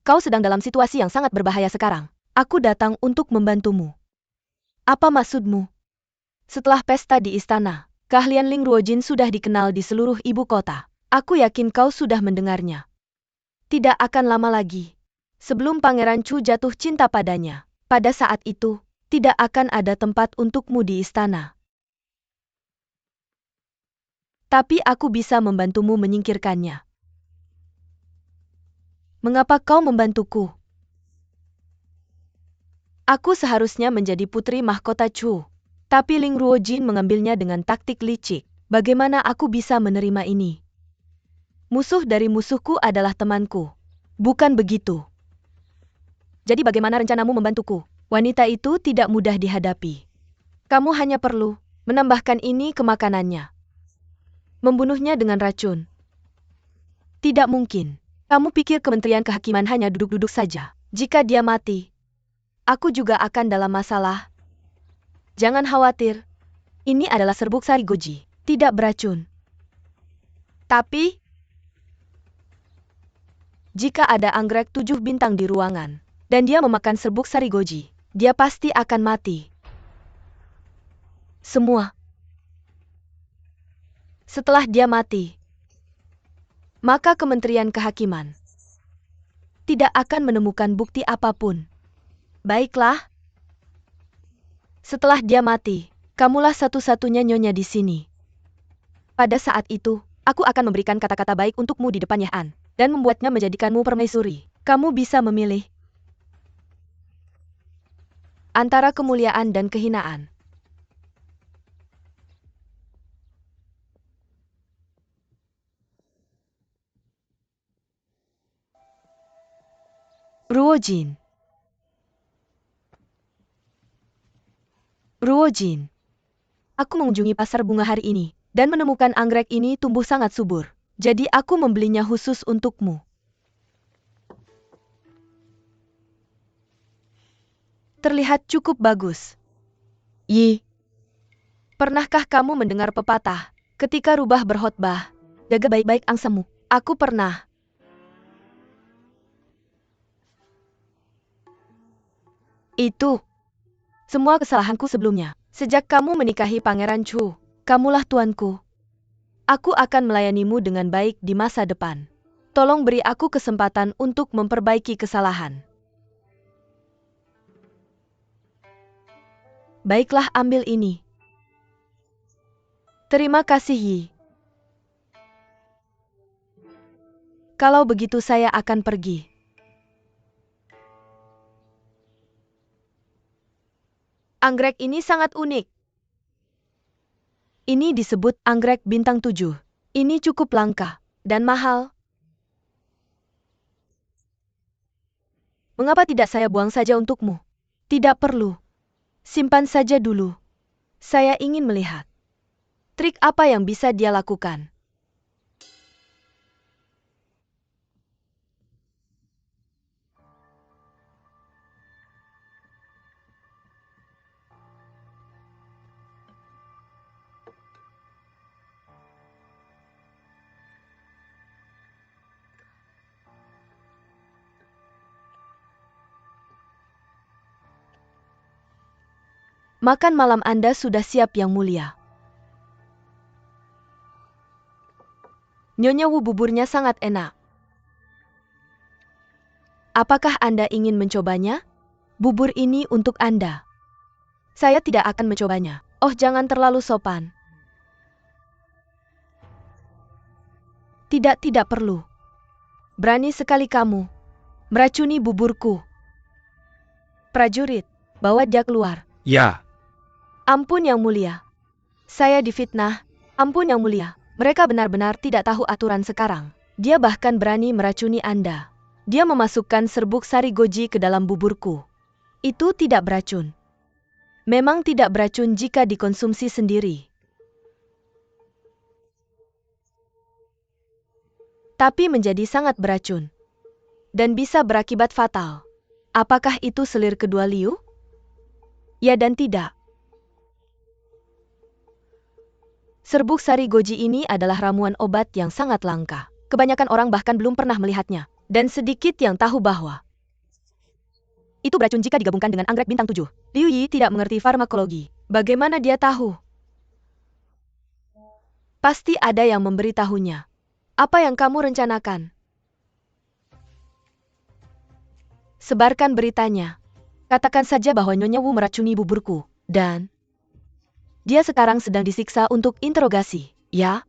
Kau sedang dalam situasi yang sangat berbahaya sekarang. Aku datang untuk membantumu. Apa maksudmu? Setelah pesta di istana, keahlian Ling Ruojin sudah dikenal di seluruh ibu kota. Aku yakin kau sudah mendengarnya. Tidak akan lama lagi. Sebelum Pangeran Chu jatuh cinta padanya, pada saat itu, tidak akan ada tempat untukmu di istana. Tapi aku bisa membantumu menyingkirkannya. Mengapa kau membantuku? Aku seharusnya menjadi putri mahkota Chu. Tapi Ling Ruojin mengambilnya dengan taktik licik. Bagaimana aku bisa menerima ini? Musuh dari musuhku adalah temanku. Bukan begitu. Jadi bagaimana rencanamu membantuku? Wanita itu tidak mudah dihadapi. Kamu hanya perlu menambahkan ini ke makanannya. Membunuhnya dengan racun. Tidak mungkin. Kamu pikir Kementerian Kehakiman hanya duduk-duduk saja? Jika dia mati, aku juga akan dalam masalah. Jangan khawatir. Ini adalah serbuk sari goji, tidak beracun. Tapi, jika ada anggrek 7 bintang di ruangan, dan dia memakan serbuk sari goji, dia pasti akan mati. Semua. Setelah dia mati, maka Kementerian Kehakiman tidak akan menemukan bukti apapun. Baiklah. Setelah dia mati, kamulah satu-satunya nyonya di sini. Pada saat itu, aku akan memberikan kata-kata baik untukmu di depan Yehan, dan membuatnya menjadikanmu permaisuri. Kamu bisa memilih antara kemuliaan dan kehinaan. Ruojin. Aku mengunjungi pasar bunga hari ini, dan menemukan anggrek ini tumbuh sangat subur. Jadi aku membelinya khusus untukmu. Terlihat cukup bagus. Yi. Pernahkah kamu mendengar pepatah, ketika rubah berkhotbah, jaga baik-baik angsamu? Aku pernah. Itu semua kesalahanku sebelumnya. Sejak kamu menikahi Pangeran Chu, kamulah tuanku. Aku akan melayanimu dengan baik di masa depan. Tolong beri aku kesempatan untuk memperbaiki kesalahan. Baiklah, ambil ini. Terima kasih, Yi. Kalau begitu saya akan pergi. Anggrek ini sangat unik. Ini disebut anggrek bintang 7. Ini cukup langka dan mahal. Mengapa tidak saya buang saja untukmu? Tidak perlu. Simpan saja dulu. Saya ingin melihat trik apa yang bisa dia lakukan. Makan malam Anda sudah siap, Yang Mulia. Nyonya Wu, buburnya sangat enak. Apakah Anda ingin mencobanya? Bubur ini untuk Anda. Saya tidak akan mencobanya. Oh, jangan terlalu sopan. Tidak perlu. Berani sekali kamu meracuni buburku. Prajurit, bawa dia keluar. Ya, Ampun Yang Mulia. Saya difitnah. Ampun Yang Mulia. Mereka benar-benar tidak tahu aturan sekarang. Dia bahkan berani meracuni Anda. Dia memasukkan serbuk sari goji ke dalam buburku. Itu tidak beracun. Memang tidak beracun jika dikonsumsi sendiri. Tapi menjadi sangat beracun. Dan bisa berakibat fatal. Apakah itu selir kedua Liu? Ya dan tidak. Serbuk sari goji ini adalah ramuan obat yang sangat langka. Kebanyakan orang bahkan belum pernah melihatnya. Dan sedikit yang tahu bahwa itu beracun jika digabungkan dengan anggrek bintang 7. Liu Yi tidak mengerti farmakologi. Bagaimana dia tahu? Pasti ada yang memberitahunya. Apa yang kamu rencanakan? Sebarkan beritanya. Katakan saja bahwa Nyonya Wu meracuni buburku. Dan dia sekarang sedang disiksa untuk interogasi, ya?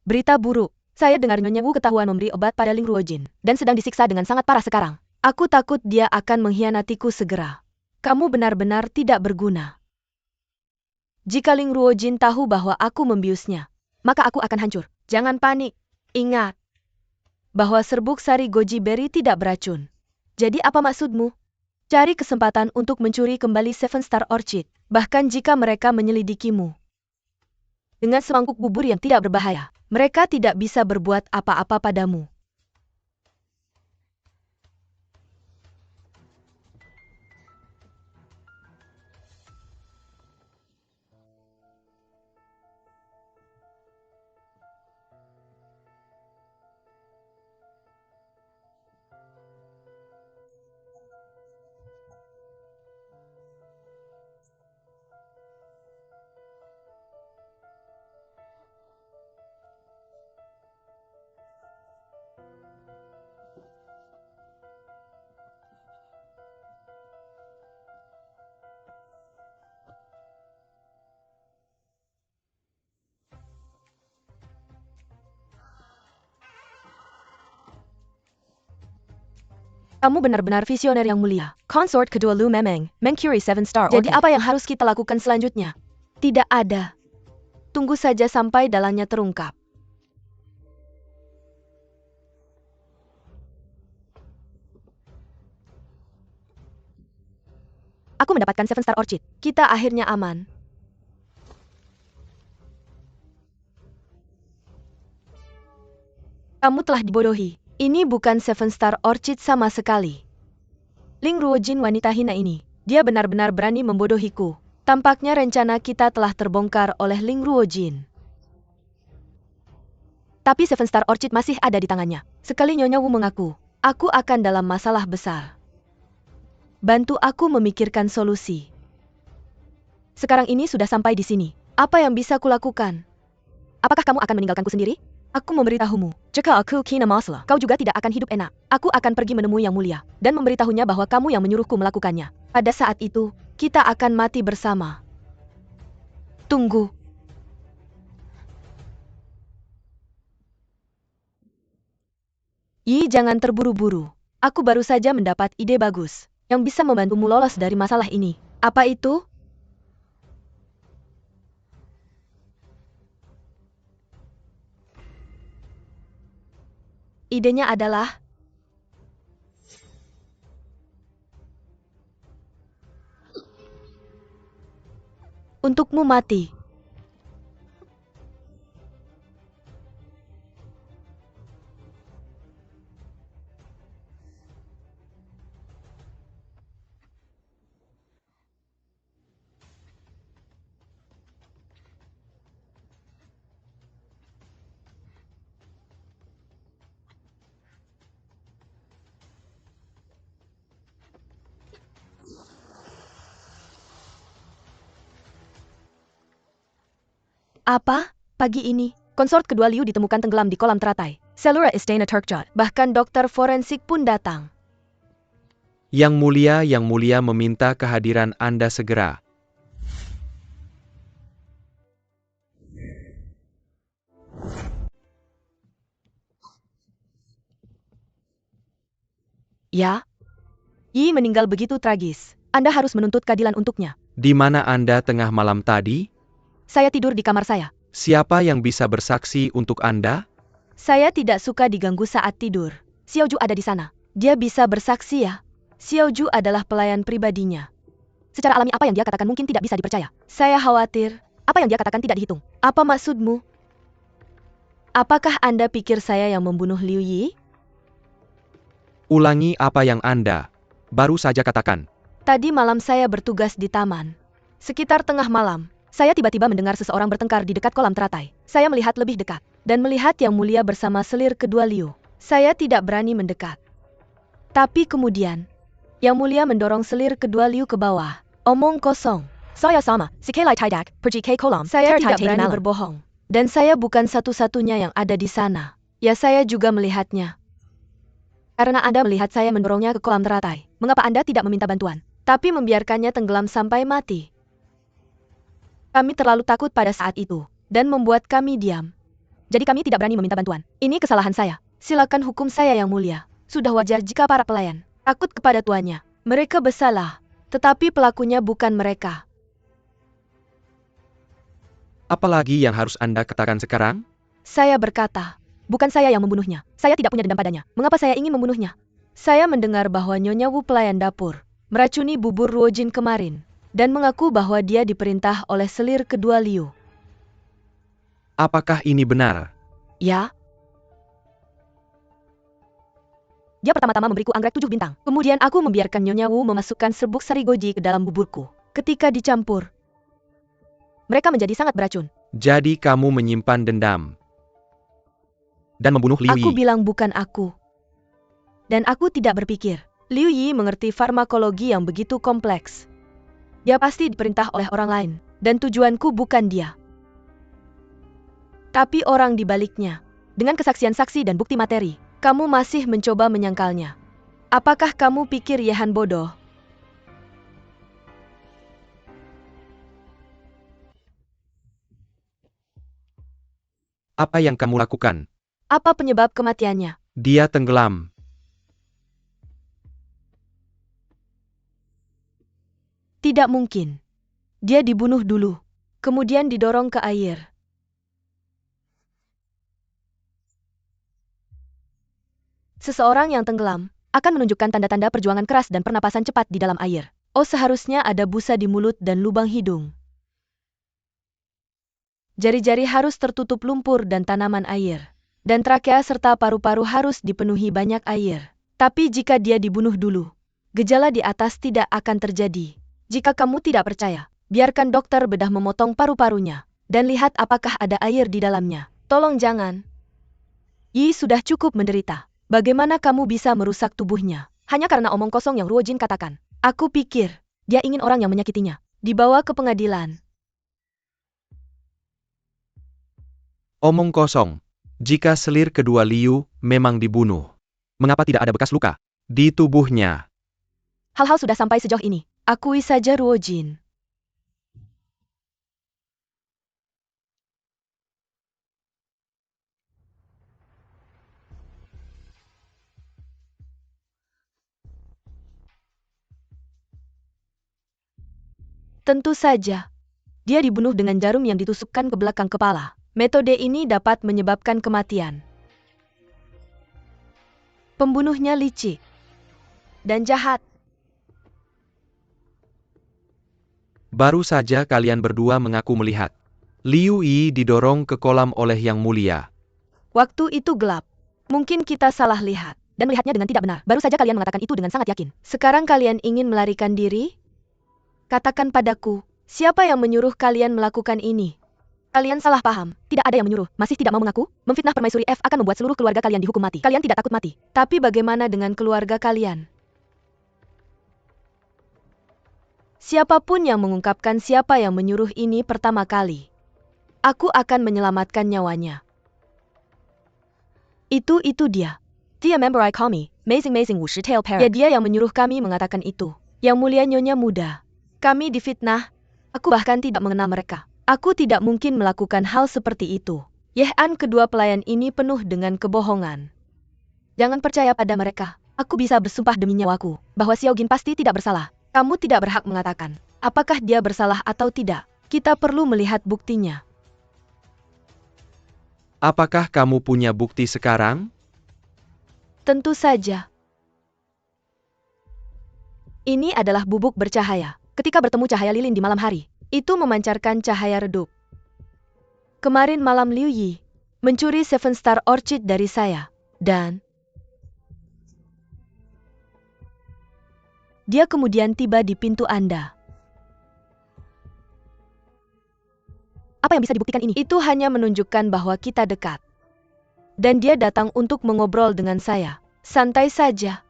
Berita buruk. Saya dengar Nyonya Wu ketahuan memberi obat pada Ling Ruojin dan sedang disiksa dengan sangat parah sekarang. Aku takut dia akan mengkhianatiku segera. Kamu benar-benar tidak berguna. Jika Ling Ruojin tahu bahwa aku membiusnya, maka aku akan hancur. Jangan panik. Ingat bahwa serbuk sari goji berry tidak beracun. Jadi apa maksudmu? Cari kesempatan untuk mencuri kembali Seven Star Orchid, bahkan jika mereka menyelidikimu. Dengan semangkuk bubur yang tidak berbahaya, mereka tidak bisa berbuat apa-apa padamu. Kamu benar-benar visioner yang mulia. Consort kedua Lu Memeng, mencuri Seven Star Orchid. Jadi apa yang harus kita lakukan selanjutnya? Tidak ada. Tunggu saja sampai dalangnya terungkap. Aku mendapatkan Seven Star Orchid. Kita akhirnya aman. Kamu telah dibodohi. Ini bukan Seven Star Orchid sama sekali. Ling Ruojin wanita hina ini. Dia benar-benar berani membodohiku. Tampaknya rencana kita telah terbongkar oleh Ling Ruojin. Tapi Seven Star Orchid masih ada di tangannya. Sekali Nyonya Wu mengaku, aku akan dalam masalah besar. Bantu aku memikirkan solusi. Sekarang ini sudah sampai di sini. Apa yang bisa kulakukan? Apakah kamu akan meninggalkanku sendiri? Aku memberitahumu, jika aku kena masalah, kau juga tidak akan hidup enak. Aku akan pergi menemui Yang Mulia, dan memberitahunya bahwa kamu yang menyuruhku melakukannya. Pada saat itu, kita akan mati bersama. Tunggu. Yi, jangan terburu-buru. Aku baru saja mendapat ide bagus, yang bisa membantumu lolos dari masalah ini. Apa itu? Idenya adalah untukmu mati. Apa? Pagi ini, konsort kedua Liu ditemukan tenggelam di kolam teratai. Selura Istana Turkjot. Bahkan dokter forensik pun datang. Yang Mulia meminta kehadiran Anda segera. Ya? Yi meninggal begitu tragis. Anda harus menuntut keadilan untuknya. Di mana Anda tengah malam tadi? Saya tidur di kamar saya. Siapa yang bisa bersaksi untuk Anda? Saya tidak suka diganggu saat tidur. Xiaoju ada di sana. Dia bisa bersaksi ya. Xiaoju adalah pelayan pribadinya. Secara alami apa yang dia katakan mungkin tidak bisa dipercaya. Saya khawatir, apa yang dia katakan tidak dihitung. Apa maksudmu? Apakah Anda pikir saya yang membunuh Liu Yi? Ulangi apa yang Anda baru saja katakan. Tadi malam saya bertugas di taman. Sekitar tengah malam, saya tiba-tiba mendengar seseorang bertengkar di dekat kolam teratai. Saya melihat lebih dekat, dan melihat Yang Mulia bersama selir kedua Liu. Saya tidak berani mendekat. Tapi kemudian, Yang Mulia mendorong selir kedua Liu ke bawah. Omong kosong. Saya sama, si Kelai Tidak, pergi ke kolam. Saya tidak berani berbohong. Dan saya bukan satu-satunya yang ada di sana. Ya saya juga melihatnya. Karena Anda melihat saya mendorongnya ke kolam teratai, mengapa Anda tidak meminta bantuan, tapi membiarkannya tenggelam sampai mati? Kami terlalu takut pada saat itu, dan membuat kami diam. Jadi kami tidak berani meminta bantuan. Ini kesalahan saya. Silakan hukum saya Yang Mulia. Sudah wajar jika para pelayan takut kepada tuannya. Mereka bersalah, tetapi pelakunya bukan mereka. Apalagi yang harus Anda katakan sekarang? Saya berkata, bukan saya yang membunuhnya. Saya tidak punya dendam padanya. Mengapa saya ingin membunuhnya? Saya mendengar bahwa Nyonya Wu pelayan dapur meracuni bubur Ruojin kemarin, dan mengaku bahwa dia diperintah oleh selir kedua Liu. Apakah ini benar? Ya. Dia pertama-tama memberiku anggrek 7 bintang. Kemudian aku membiarkan Nyonya Wu memasukkan serbuk sari goji ke dalam buburku. Ketika dicampur, mereka menjadi sangat beracun. Jadi kamu menyimpan dendam dan membunuh Liu Yi. Aku bilang bukan aku. Dan aku tidak berpikir Liu Yi mengerti farmakologi yang begitu kompleks. Dia pasti diperintah oleh orang lain, dan tujuanku bukan dia. Tapi orang di baliknya. Dengan kesaksian saksi dan bukti materi, kamu masih mencoba menyangkalnya. Apakah kamu pikir Yehan bodoh? Apa yang kamu lakukan? Apa penyebab kematiannya? Dia tenggelam. Tidak mungkin. Dia dibunuh dulu, kemudian didorong ke air. Seseorang yang tenggelam akan menunjukkan tanda-tanda perjuangan keras dan pernapasan cepat di dalam air. Oh, seharusnya ada busa di mulut dan lubang hidung. Jari-jari harus tertutup lumpur dan tanaman air. Dan trakea serta paru-paru harus dipenuhi banyak air. Tapi jika dia dibunuh dulu, gejala di atas tidak akan terjadi. Jika kamu tidak percaya, biarkan dokter bedah memotong paru-parunya, dan lihat apakah ada air di dalamnya. Tolong jangan. Yi sudah cukup menderita. Bagaimana kamu bisa merusak tubuhnya? Hanya karena omong kosong yang Ruojin katakan. Aku pikir, dia ingin orang yang menyakitinya dibawa ke pengadilan. Omong kosong. Jika selir kedua Liu memang dibunuh, mengapa tidak ada bekas luka di tubuhnya? Hal-hal sudah sampai sejauh ini. Akui saja Ruojin. Tentu saja. Dia dibunuh dengan jarum yang ditusukkan ke belakang kepala. Metode ini dapat menyebabkan kematian. Pembunuhnya licik dan jahat. Baru saja kalian berdua mengaku melihat Liu Yi didorong ke kolam oleh Yang Mulia. Waktu itu gelap. Mungkin kita salah lihat, dan melihatnya dengan tidak benar. Baru saja kalian mengatakan itu dengan sangat yakin. Sekarang kalian ingin melarikan diri? Katakan padaku, siapa yang menyuruh kalian melakukan ini? Kalian salah paham. Tidak ada yang menyuruh. Masih tidak mau mengaku? Memfitnah permaisuri F akan membuat seluruh keluarga kalian dihukum mati. Kalian tidak takut mati. Tapi bagaimana dengan keluarga kalian? Siapapun yang mengungkapkan siapa yang menyuruh ini pertama kali, aku akan menyelamatkan nyawanya. Itu dia. Dia member I call me, amazing 50 tail parrot. Ya, dia yang menyuruh kami mengatakan itu. Yang mulia Nyonya muda. Kami difitnah. Aku bahkan tidak mengenal mereka. Aku tidak mungkin melakukan hal seperti itu. Yehan kedua pelayan ini penuh dengan kebohongan. Jangan percaya pada mereka. Aku bisa bersumpah demi nyawaku bahwa Xiao Jin pasti tidak bersalah. Kamu tidak berhak mengatakan apakah dia bersalah atau tidak. Kita perlu melihat buktinya. Apakah kamu punya bukti sekarang? Tentu saja. Ini adalah bubuk bercahaya. Ketika bertemu cahaya lilin di malam hari, itu memancarkan cahaya redup. Kemarin malam Liu Yi mencuri Seven Star Orchid dari saya. Dan dia kemudian tiba di pintu Anda. Apa yang bisa dibuktikan ini? Itu hanya menunjukkan bahwa kita dekat. Dan dia datang untuk mengobrol dengan saya. Santai saja.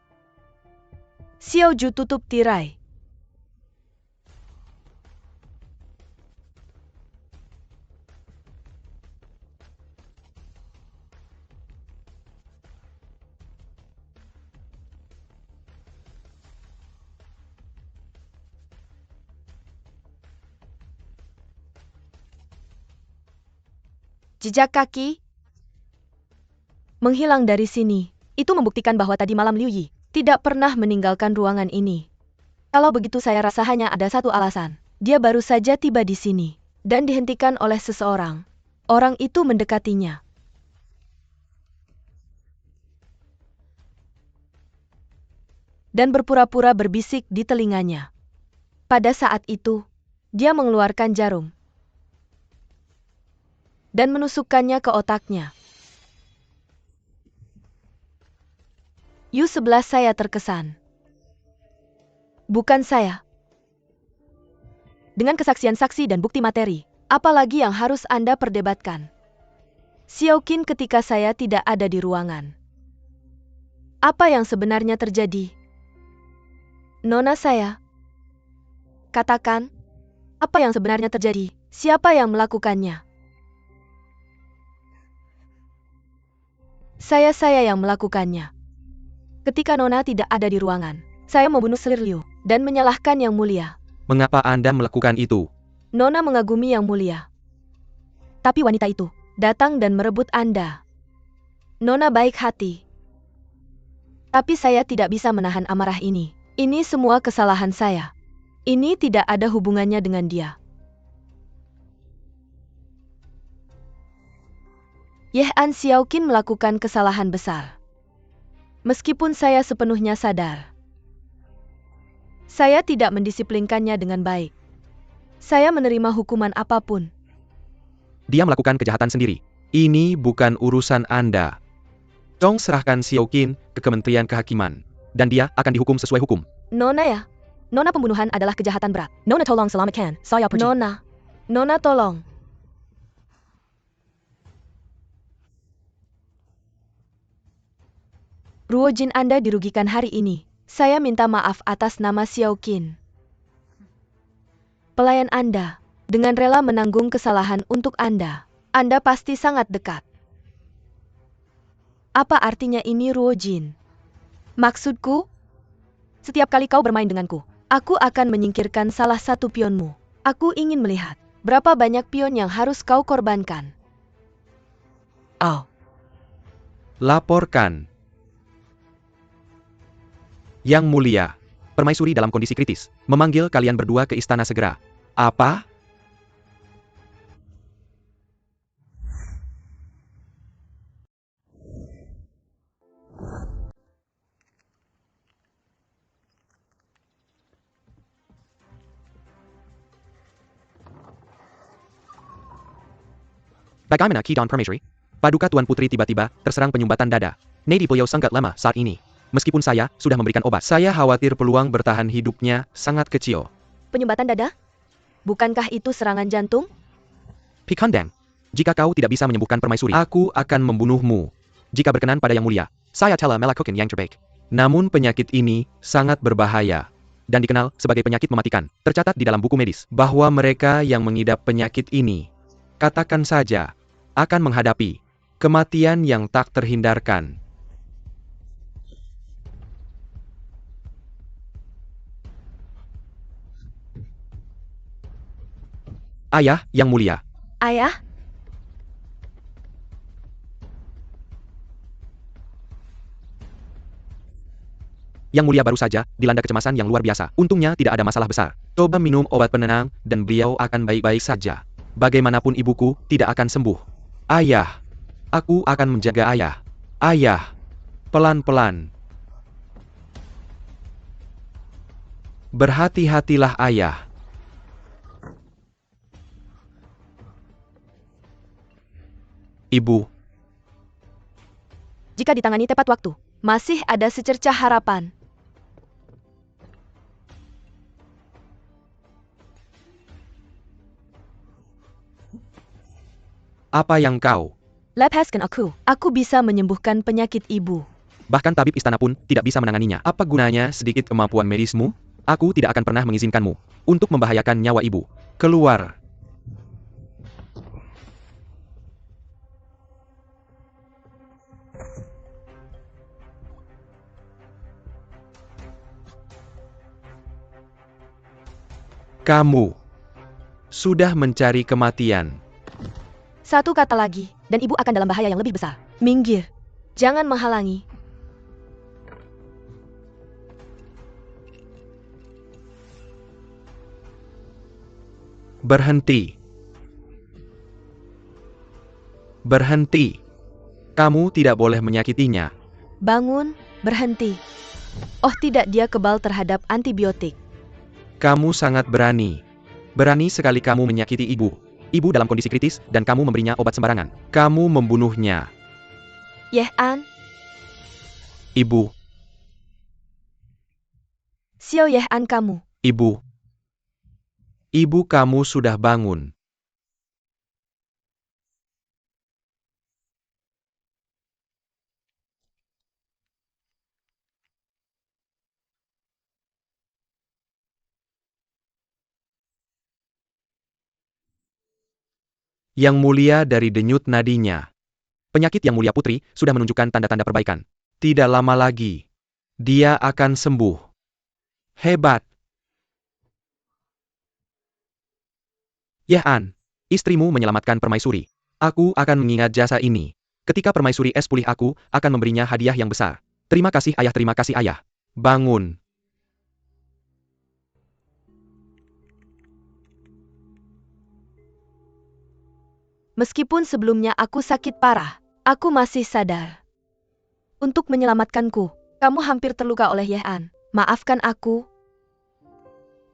Xiao Ju tutup tirai. Jejak kaki menghilang dari sini. Itu membuktikan bahwa tadi malam Liu Yi tidak pernah meninggalkan ruangan ini. Kalau begitu saya rasa hanya ada satu alasan. Dia baru saja tiba di sini dan dihentikan oleh seseorang. Orang itu mendekatinya. Dan berpura-pura berbisik di telinganya. Pada saat itu, dia mengeluarkan jarum dan menusukkannya ke otaknya. Yu sebelah saya terkesan. Bukan saya. Dengan kesaksian saksi dan bukti materi, apalagi yang harus Anda perdebatkan? Xiao Qin ketika saya tidak ada di ruangan. Apa yang sebenarnya terjadi? Nona saya. Katakan, apa yang sebenarnya terjadi? Siapa yang melakukannya? Saya yang melakukannya. Ketika Nona tidak ada di ruangan, saya membunuh Selir Liu dan menyalahkan Yang Mulia. Mengapa Anda melakukan itu? Nona mengagumi Yang Mulia. Tapi wanita itu datang dan merebut Anda. Nona baik hati. Tapi saya tidak bisa menahan amarah ini. Ini semua kesalahan saya. Ini tidak ada hubungannya dengan dia. Yehan Xiao Qin melakukan kesalahan besar. Meskipun saya sepenuhnya sadar. Saya tidak mendisiplinkannya dengan baik. Saya menerima hukuman apapun. Dia melakukan kejahatan sendiri. Ini bukan urusan Anda. Chong serahkan Xiao Qin ke Kementerian Kehakiman. Dan dia akan dihukum sesuai hukum. Nona ya. Nona pembunuhan adalah kejahatan berat. Nona tolong selamatkan saya pergi. Nona tolong. Ruojin Anda dirugikan hari ini. Saya minta maaf atas nama Xiao Qin. Pelayan Anda, dengan rela menanggung kesalahan untuk Anda. Anda pasti sangat dekat. Apa artinya ini Ruojin? Maksudku? Setiap kali kau bermain denganku, aku akan menyingkirkan salah satu pionmu. Aku ingin melihat berapa banyak pion yang harus kau korbankan. Laporkan. Yang Mulia, permaisuri dalam kondisi kritis, memanggil kalian berdua ke istana segera. Apa? Bagaimana Qidong Permaisuri? Paduka Tuan Putri tiba-tiba terserang penyumbatan dada. Nadi beliau sangat lemah saat ini. Meskipun saya sudah memberikan obat, saya khawatir peluang bertahan hidupnya sangat kecil. Penyumbatan dada? Bukankah itu serangan jantung? Pikandang, jika kau tidak bisa menyembuhkan permaisuri, aku akan membunuhmu. Jika berkenan pada Yang Mulia, saya telah melakukan yang terbaik. Namun penyakit ini sangat berbahaya. Dan dikenal sebagai penyakit mematikan. Tercatat di dalam buku medis bahwa mereka yang mengidap penyakit ini, katakan saja, akan menghadapi kematian yang tak terhindarkan. Ayah, Yang Mulia. Ayah? Yang Mulia baru saja dilanda kecemasan yang luar biasa. Untungnya tidak ada masalah besar. Coba minum obat penenang, dan beliau akan baik-baik saja. Bagaimanapun ibuku tidak akan sembuh. Ayah. Aku akan menjaga ayah. Ayah. Pelan-pelan. Berhati-hatilah ayah. Ibu. Jika ditangani tepat waktu, masih ada secercah harapan. Apa yang kau? Lepaskan aku. Aku bisa menyembuhkan penyakit ibu. Bahkan tabib istana pun tidak bisa menanganinya. Apa gunanya sedikit kemampuan medismu? Aku tidak akan pernah mengizinkanmu untuk membahayakan nyawa ibu. Keluar. Kamu sudah mencari kematian. Satu kata lagi, dan ibu akan dalam bahaya yang lebih besar. Minggir. Jangan menghalangi. Berhenti. Berhenti. Kamu tidak boleh menyakitinya. Bangun, berhenti. Oh tidak, dia kebal terhadap antibiotik. Kamu sangat berani. Berani sekali kamu menyakiti ibu. Ibu dalam kondisi kritis, dan kamu memberinya obat sembarangan. Kamu membunuhnya. Ye-an, Ibu. Xiao Ye-an kamu. Ibu. Ibu kamu sudah bangun. Yang Mulia dari denyut nadinya. Penyakit Yang Mulia Putri sudah menunjukkan tanda-tanda perbaikan. Tidak lama lagi. Dia akan sembuh. Hebat. Ye-an, istrimu menyelamatkan permaisuri. Aku akan mengingat jasa ini. Ketika permaisuri es pulih, aku akan memberinya hadiah yang besar. Terima kasih ayah, terima kasih ayah. Bangun. Meskipun sebelumnya aku sakit parah, aku masih sadar. Untuk menyelamatkanku, kamu hampir terluka oleh Ye-an. Maafkan aku.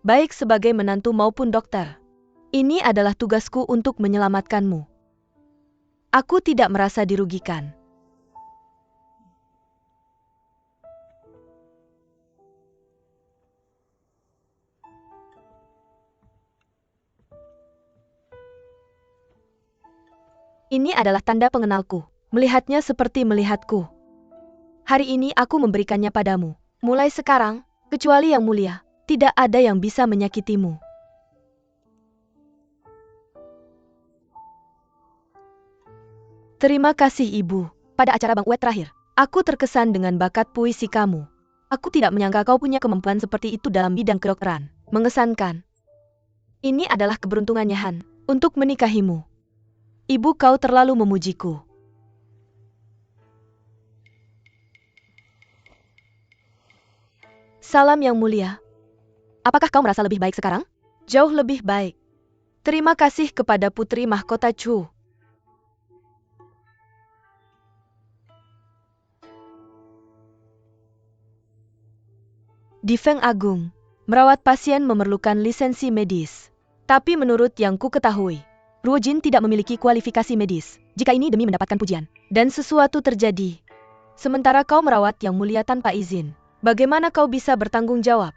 Baik sebagai menantu maupun dokter. Ini adalah tugasku untuk menyelamatkanmu. Aku tidak merasa dirugikan. Ini adalah tanda pengenalku. Melihatnya seperti melihatku. Hari ini aku memberikannya padamu. Mulai sekarang, kecuali Yang Mulia, tidak ada yang bisa menyakitimu. Terima kasih Ibu. Pada acara Bang Uet terakhir, aku terkesan dengan bakat puisi kamu. Aku tidak menyangka kau punya kemampuan seperti itu dalam bidang kedokteran. Mengesankan. Ini adalah keberuntungannya Han, untuk menikahimu. Ibu kau terlalu memujiku. Salam Yang Mulia. Apakah kau merasa lebih baik sekarang? Jauh lebih baik. Terima kasih kepada Putri Mahkota Chu. Di Feng Agung, merawat pasien memerlukan lisensi medis. Tapi menurut yang ku ketahui, Ruo Jin tidak memiliki kualifikasi medis. Jika ini demi mendapatkan pujian, dan sesuatu terjadi, sementara kau merawat Yang Mulia tanpa izin, bagaimana kau bisa bertanggung jawab?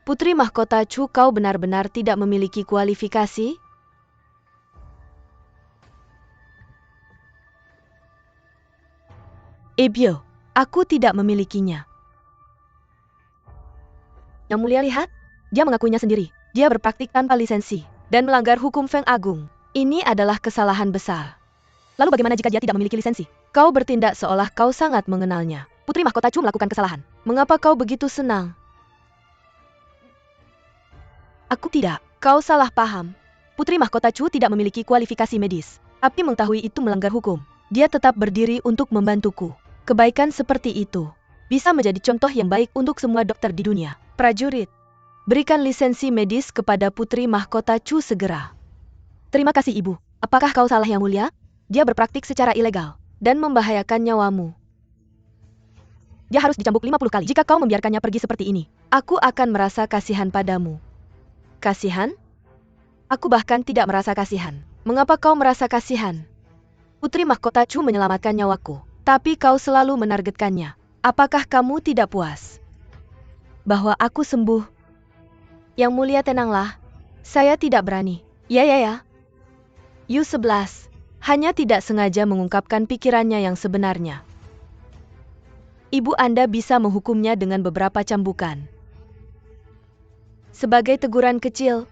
Putri Mahkota Chu, kau benar-benar tidak memiliki kualifikasi? Ebyo, aku tidak memilikinya. Yang Mulia lihat, dia mengakuinya sendiri. Dia berpraktik tanpa lisensi dan melanggar hukum Feng Agung. Ini adalah kesalahan besar. Lalu bagaimana jika dia tidak memiliki lisensi? Kau bertindak seolah kau sangat mengenalnya. Putri Mahkota Chu melakukan kesalahan. Mengapa kau begitu senang? Aku tidak. Kau salah paham. Putri Mahkota Chu tidak memiliki kualifikasi medis. Tapi mengetahui itu melanggar hukum. Dia tetap berdiri untuk membantuku. Kebaikan seperti itu bisa menjadi contoh yang baik untuk semua dokter di dunia. Prajurit, berikan lisensi medis kepada Putri Mahkota Chu segera. Terima kasih Ibu. Apakah kau salah Yang Mulia? Dia berpraktik secara ilegal dan membahayakan nyawamu. Dia harus dicambuk 50 kali. Jika kau membiarkannya pergi seperti ini, aku akan merasa kasihan padamu. Kasihan? Aku bahkan tidak merasa kasihan. Mengapa kau merasa kasihan? Putri Mahkota Chu menyelamatkan nyawaku, tapi kau selalu menargetkannya. Apakah kamu tidak puas bahwa aku sembuh? Yang Mulia tenanglah. Saya tidak berani. Ya. Yu-11 hanya tidak sengaja mengungkapkan pikirannya yang sebenarnya. Ibu Anda bisa menghukumnya dengan beberapa cambukan. Sebagai teguran kecil,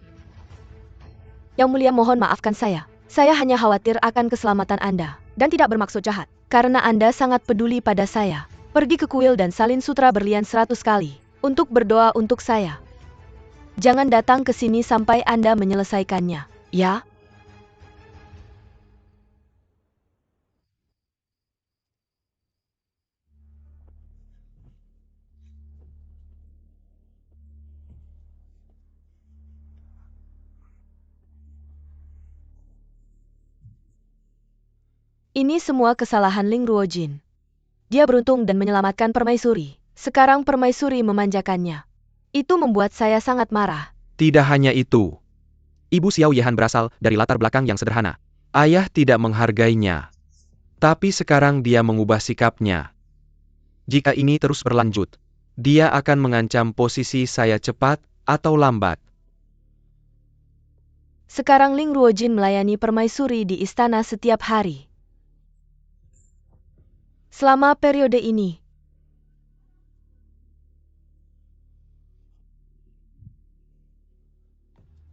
Yang Mulia mohon maafkan saya. Saya hanya khawatir akan keselamatan Anda, dan tidak bermaksud jahat, karena Anda sangat peduli pada saya. Pergi ke kuil dan salin sutra berlian 100 kali, untuk berdoa untuk saya. Jangan datang ke sini sampai Anda menyelesaikannya, ya? Ini semua kesalahan Ling Ruojin. Dia beruntung dan menyelamatkan Permaisuri. Sekarang Permaisuri memanjakannya. Itu membuat saya sangat marah. Tidak hanya itu. Ibu Xiao Yehan berasal dari latar belakang yang sederhana. Ayah tidak menghargainya. Tapi sekarang dia mengubah sikapnya. Jika ini terus berlanjut, dia akan mengancam posisi saya cepat atau lambat. Sekarang Ling Ruojin melayani Permaisuri di istana setiap hari. Selama periode ini,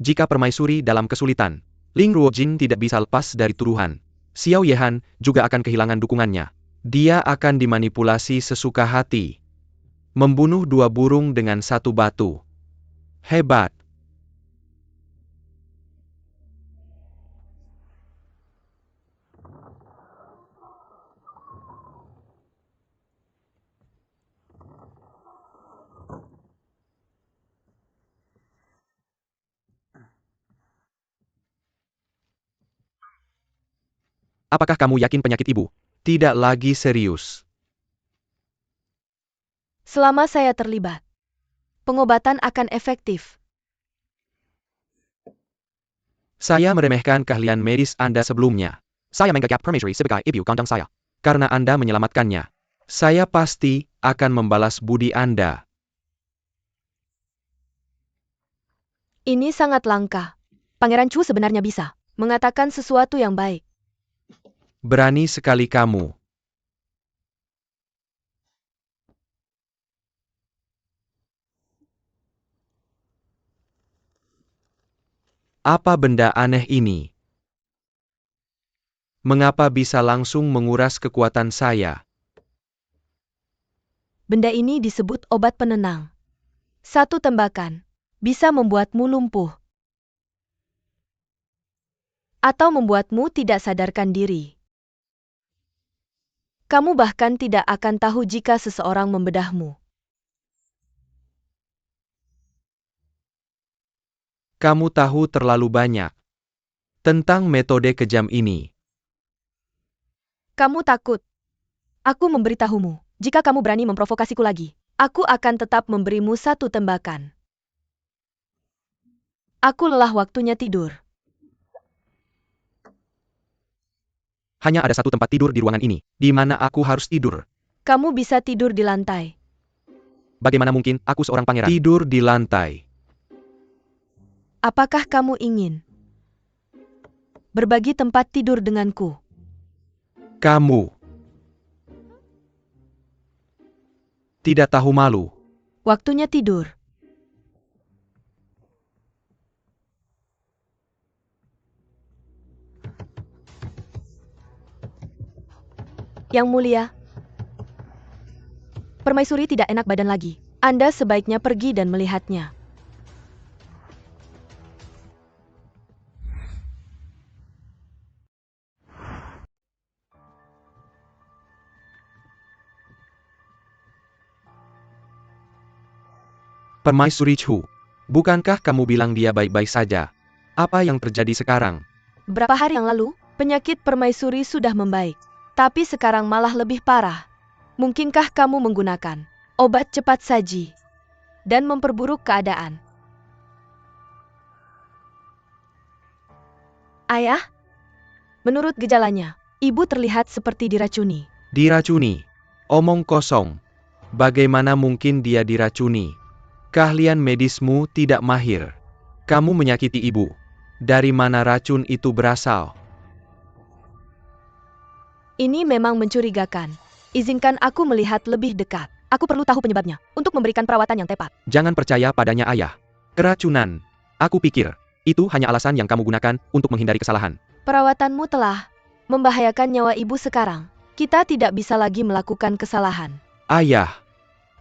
jika Permaisuri dalam kesulitan, Ling Ruojin tidak bisa lepas dari tuduhan. Xiao Yehan juga akan kehilangan dukungannya. Dia akan dimanipulasi sesuka hati. Membunuh 2 burung dengan 1 batu. Hebat. Apakah kamu yakin penyakit ibu tidak lagi serius? selama saya terlibat, pengobatan akan efektif. Saya meremehkan keahlian medis Anda sebelumnya. Saya menganggap Permaisuri sebagai ibu kandung saya. Karena Anda menyelamatkannya, saya pasti akan membalas budi Anda. Ini sangat langka. Pangeran Chu sebenarnya bisa mengatakan sesuatu yang baik. Berani sekali kamu. Apa benda aneh ini? Mengapa bisa langsung menguras kekuatan saya? Benda ini disebut obat penenang. 1 tembakan bisa membuatmu lumpuh. Atau membuatmu tidak sadarkan diri. Kamu bahkan tidak akan tahu jika seseorang membedahmu. Kamu tahu terlalu banyak tentang metode kejam ini. Kamu takut. Aku memberitahumu, jika kamu berani memprovokasiku lagi, aku akan tetap memberimu 1 tembakan. Aku lelah waktunya tidur. Hanya ada 1 tempat tidur di ruangan ini, di mana aku harus tidur. Kamu bisa tidur di lantai. Bagaimana mungkin aku seorang pangeran tidur di lantai? Apakah kamu ingin berbagi tempat tidur denganku? Kamu tidak tahu malu. Waktunya tidur. Yang Mulia, Permaisuri tidak enak badan lagi. Anda sebaiknya pergi dan melihatnya. Permaisuri Chu, bukankah kamu bilang dia baik-baik saja? Apa yang terjadi sekarang? Beberapa hari yang lalu, penyakit permaisuri sudah membaik. Tapi sekarang malah lebih parah. Mungkinkah kamu menggunakan obat cepat saji dan memperburuk keadaan? Ayah? Menurut gejalanya, ibu terlihat seperti diracuni. Diracuni? Omong kosong. Bagaimana mungkin dia diracuni? Keahlian medismu tidak mahir. Kamu menyakiti ibu. Dari mana racun itu berasal? Ini memang mencurigakan. Izinkan aku melihat lebih dekat. Aku perlu tahu penyebabnya, untuk memberikan perawatan yang tepat. Jangan percaya padanya ayah. Keracunan. Aku pikir, itu hanya alasan yang kamu gunakan untuk menghindari kesalahan. Perawatanmu telah membahayakan nyawa ibu sekarang. Kita tidak bisa lagi melakukan kesalahan. Ayah.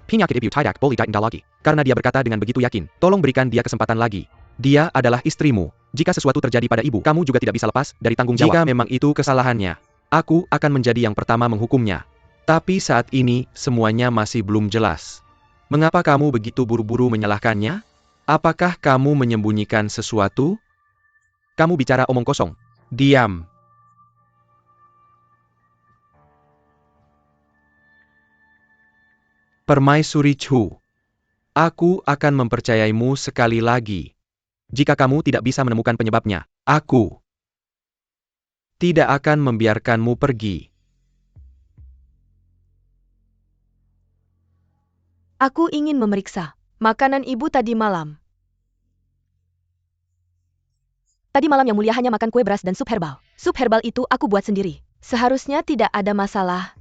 Penyakit ibu tidak boleh ditunda lagi. Karena dia berkata dengan begitu yakin, tolong berikan dia kesempatan lagi. Dia adalah istrimu. Jika sesuatu terjadi pada ibu, kamu juga tidak bisa lepas dari tanggung jawab. Jika memang itu kesalahannya, aku akan menjadi yang pertama menghukumnya. Tapi saat ini, semuanya masih belum jelas. Mengapa kamu begitu buru-buru menyalahkannya? Apakah kamu menyembunyikan sesuatu? Kamu bicara omong kosong. Diam. Permaisuri Chu, aku akan mempercayaimu sekali lagi. Jika kamu tidak bisa menemukan penyebabnya, aku tidak akan membiarkanmu pergi. Aku ingin memeriksa makanan ibu tadi malam. Tadi malam Yang Mulia hanya makan kue beras dan sup herbal. Sup herbal itu aku buat sendiri. Seharusnya tidak ada masalah.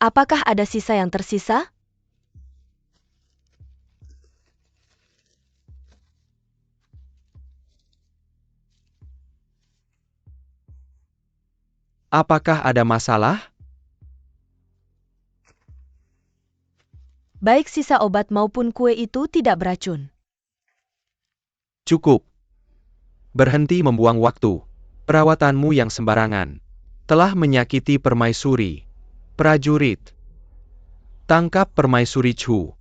Apakah ada sisa yang tersisa? Apakah ada masalah? Baik sisa obat maupun kue itu tidak beracun. Cukup. Berhenti membuang waktu. Perawatanmu yang sembarangan telah menyakiti permaisuri. Prajurit, tangkap permaisuri Chu.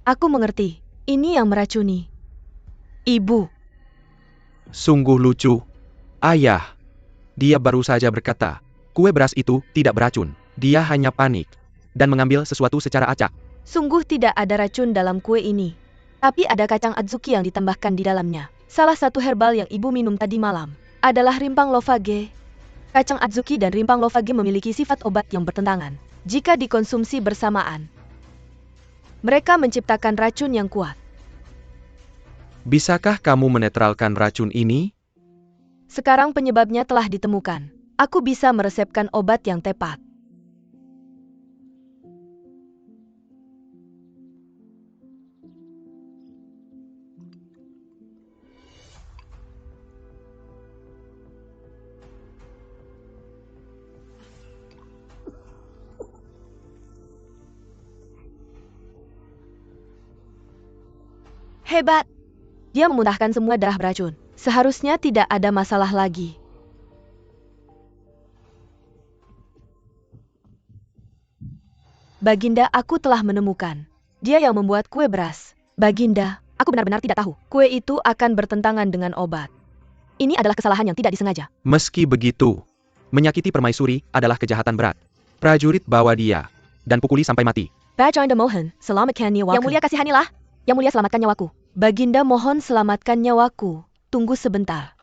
Aku mengerti. Ini yang meracuni ibu. Sungguh lucu. Ayah. Dia baru saja berkata, kue beras itu tidak beracun. Dia hanya panik dan mengambil sesuatu secara acak. Sungguh tidak ada racun dalam kue ini. Tapi ada kacang adzuki yang ditambahkan di dalamnya. Salah satu herbal yang ibu minum tadi malam adalah rimpang lofage. Kacang adzuki dan rimpang lofage memiliki sifat obat yang bertentangan. Jika dikonsumsi bersamaan, mereka menciptakan racun yang kuat. Bisakah kamu menetralkan racun ini? Sekarang penyebabnya telah ditemukan. Aku bisa meresepkan obat yang tepat. Hebat! Dia memuntahkan semua darah beracun. Seharusnya tidak ada masalah lagi. Baginda, aku telah menemukan. Dia yang membuat kue beras. Baginda, aku benar-benar tidak tahu. Kue itu akan bertentangan dengan obat. Ini adalah kesalahan yang tidak disengaja. Meski begitu, menyakiti permaisuri adalah kejahatan berat. Prajurit bawa dia dan pukuli sampai mati. Baginda mohon, selamatkan nyawaku. Yang Mulia kasihanilah. Yang Mulia selamatkan nyawaku. Baginda mohon selamatkan nyawaku. Tunggu sebentar.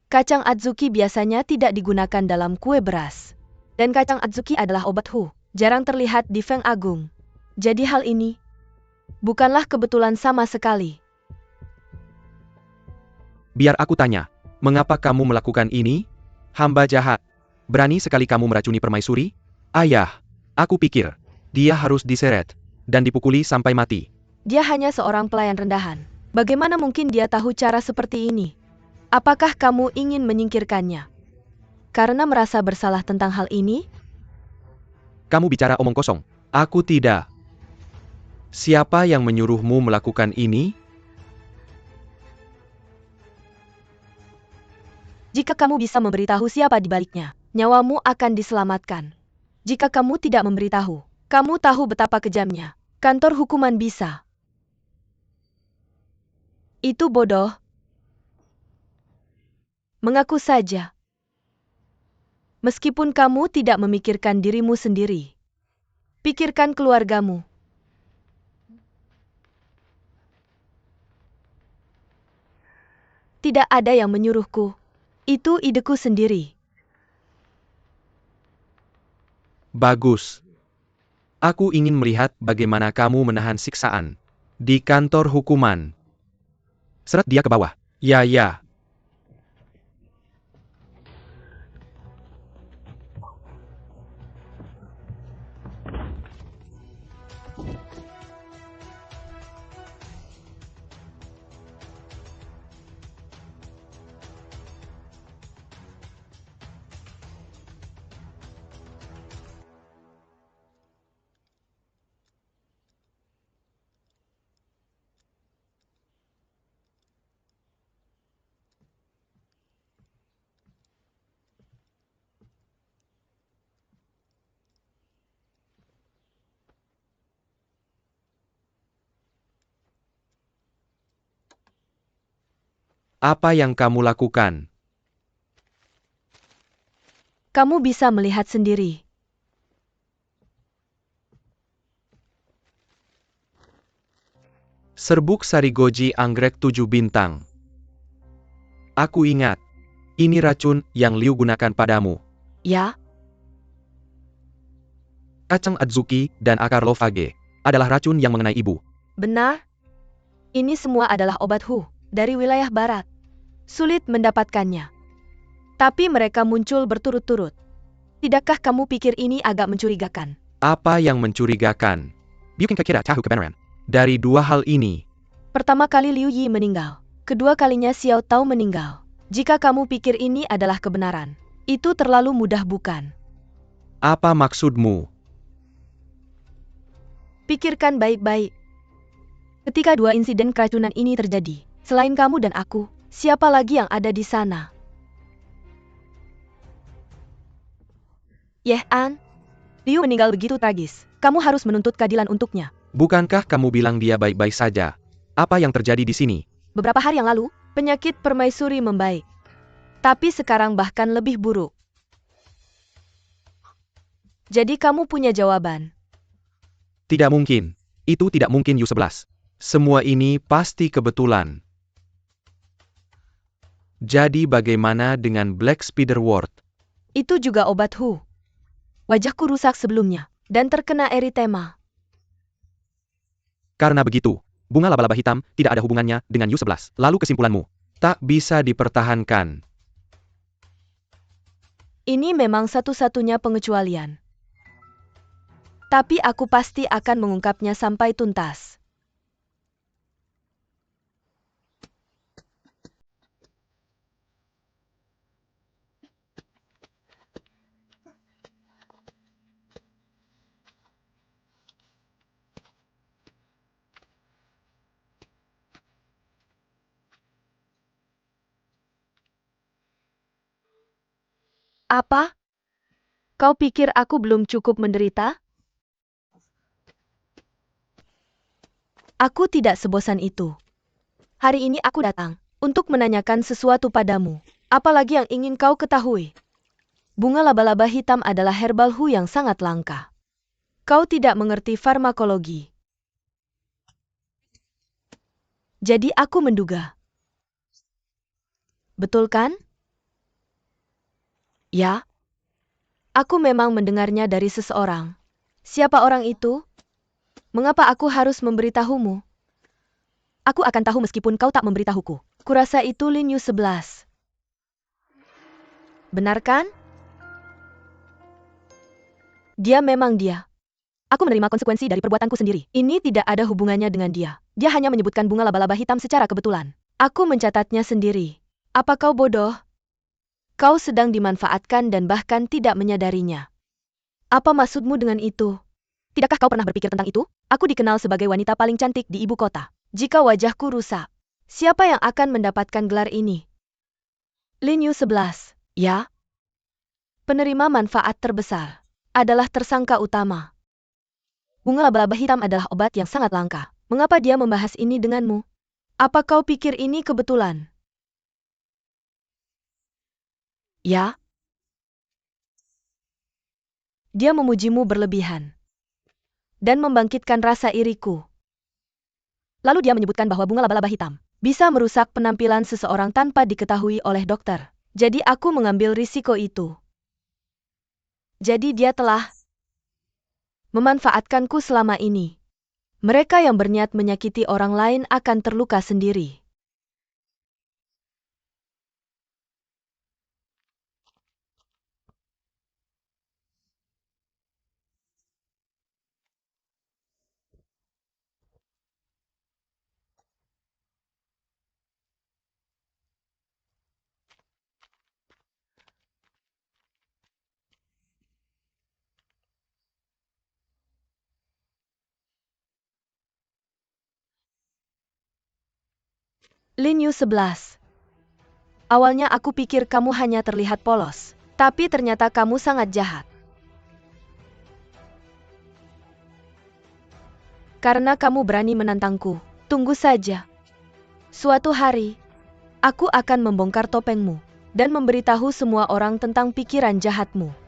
Kacang adzuki biasanya tidak digunakan dalam kue beras. Dan kacang adzuki adalah obat Hu. Jarang terlihat di Feng Agung. Jadi hal ini bukanlah kebetulan sama sekali. Biar aku tanya, mengapa kamu melakukan ini? Hamba jahat. Berani sekali kamu meracuni permaisuri? Ayah, aku pikir dia harus diseret dan dipukuli sampai mati. Dia hanya seorang pelayan rendahan. Bagaimana mungkin dia tahu cara seperti ini? Apakah kamu ingin menyingkirkannya? Karena merasa bersalah tentang hal ini? Kamu bicara omong kosong. Aku tidak. Siapa yang menyuruhmu melakukan ini? Jika kamu bisa memberitahu siapa di baliknya, nyawamu akan diselamatkan. Jika kamu tidak memberitahu, kamu tahu betapa kejamnya. Kantor hukuman bisa. Itu bodoh. Mengaku saja. Meskipun kamu tidak memikirkan dirimu sendiri, pikirkan keluargamu. Tidak ada yang menyuruhku. Itu ideku sendiri. Bagus. Aku ingin melihat bagaimana kamu menahan siksaan. Di kantor hukuman. Seret dia ke bawah. Ya. Apa yang kamu lakukan? Kamu bisa melihat sendiri. Serbuk Sarigoji anggrek 7 bintang. Aku ingat. Ini racun yang Liu gunakan padamu. Ya, Kacang Adzuki dan akar lofage adalah racun yang mengenai ibu. benar. Ini semua adalah obat Hu dari wilayah barat. Sulit mendapatkannya. Tapi mereka muncul berturut-turut. Tidakkah kamu pikir ini agak mencurigakan? Apa yang mencurigakan? Bikin kira tahu kebenaran. Dari dua hal ini, Pertama kali Liu Yi meninggal. Kedua kalinya Xiao Tao meninggal. Jika kamu pikir ini adalah kebenaran, itu terlalu mudah bukan? apa maksudmu? Pikirkan baik-baik. Ketika dua insiden keracunan ini terjadi, selain kamu dan aku, siapa lagi yang ada di sana? An, Liu meninggal begitu tragis. Kamu harus menuntut keadilan untuknya. Bukankah kamu bilang dia baik-baik saja? Apa yang terjadi di sini? Beberapa hari yang lalu, penyakit permaisuri membaik. Tapi sekarang bahkan lebih buruk. Jadi kamu punya jawaban. Tidak mungkin. Itu tidak mungkin U11. Semua ini pasti kebetulan. Jadi bagaimana dengan Black Spider Wart? Itu juga obat Hu. Wajahku rusak sebelumnya, dan terkena eritema. Karena begitu, bunga laba-laba hitam tidak ada hubungannya dengan U11. Lalu kesimpulanmu? Tak bisa dipertahankan. Ini memang satu-satunya pengecualian. Tapi aku pasti akan mengungkapnya sampai tuntas. Apa? Kau pikir aku belum cukup menderita? Aku tidak sebosan itu. Hari ini aku datang untuk menanyakan sesuatu padamu. Apalagi yang ingin kau ketahui? Bunga laba-laba hitam adalah herbal Hu yang sangat langka. Kau tidak mengerti farmakologi. Jadi aku menduga. Betul kan? Ya. Aku memang mendengarnya dari seseorang. Siapa orang itu? Mengapa aku harus memberitahumu? Aku akan tahu meskipun kau tak memberitahuku. Kurasa itu Lin Yu 11. Benar kan? Dia memang dia. Aku menerima konsekuensi dari perbuatanku sendiri. Ini tidak ada hubungannya dengan dia. Dia hanya menyebutkan bunga laba-laba hitam secara kebetulan. Aku mencatatnya sendiri. Apa kau bodoh? Kau sedang dimanfaatkan dan bahkan tidak menyadarinya. Apa maksudmu dengan itu? Tidakkah kau pernah berpikir tentang itu? Aku dikenal sebagai wanita paling cantik di ibu kota. Jika wajahku rusak, siapa yang akan mendapatkan gelar ini? Linyu 11. Ya. Penerima manfaat terbesar adalah tersangka utama. Bunga laba-laba hitam adalah obat yang sangat langka. Mengapa dia membahas ini denganmu? Apa kau pikir ini kebetulan? Ya. Dia memujimu berlebihan dan membangkitkan rasa iriku. Lalu dia menyebutkan bahwa bunga laba-laba hitam bisa merusak penampilan seseorang tanpa diketahui oleh dokter. Jadi aku mengambil risiko itu. Jadi dia telah memanfaatkanku selama ini. Mereka yang berniat menyakiti orang lain akan terluka sendiri. Linyu 11. Awalnya aku pikir kamu hanya terlihat polos, tapi ternyata kamu sangat jahat. Karena kamu berani menantangku. Tunggu saja. Suatu hari, aku akan membongkar topengmu dan memberitahu semua orang tentang pikiran jahatmu.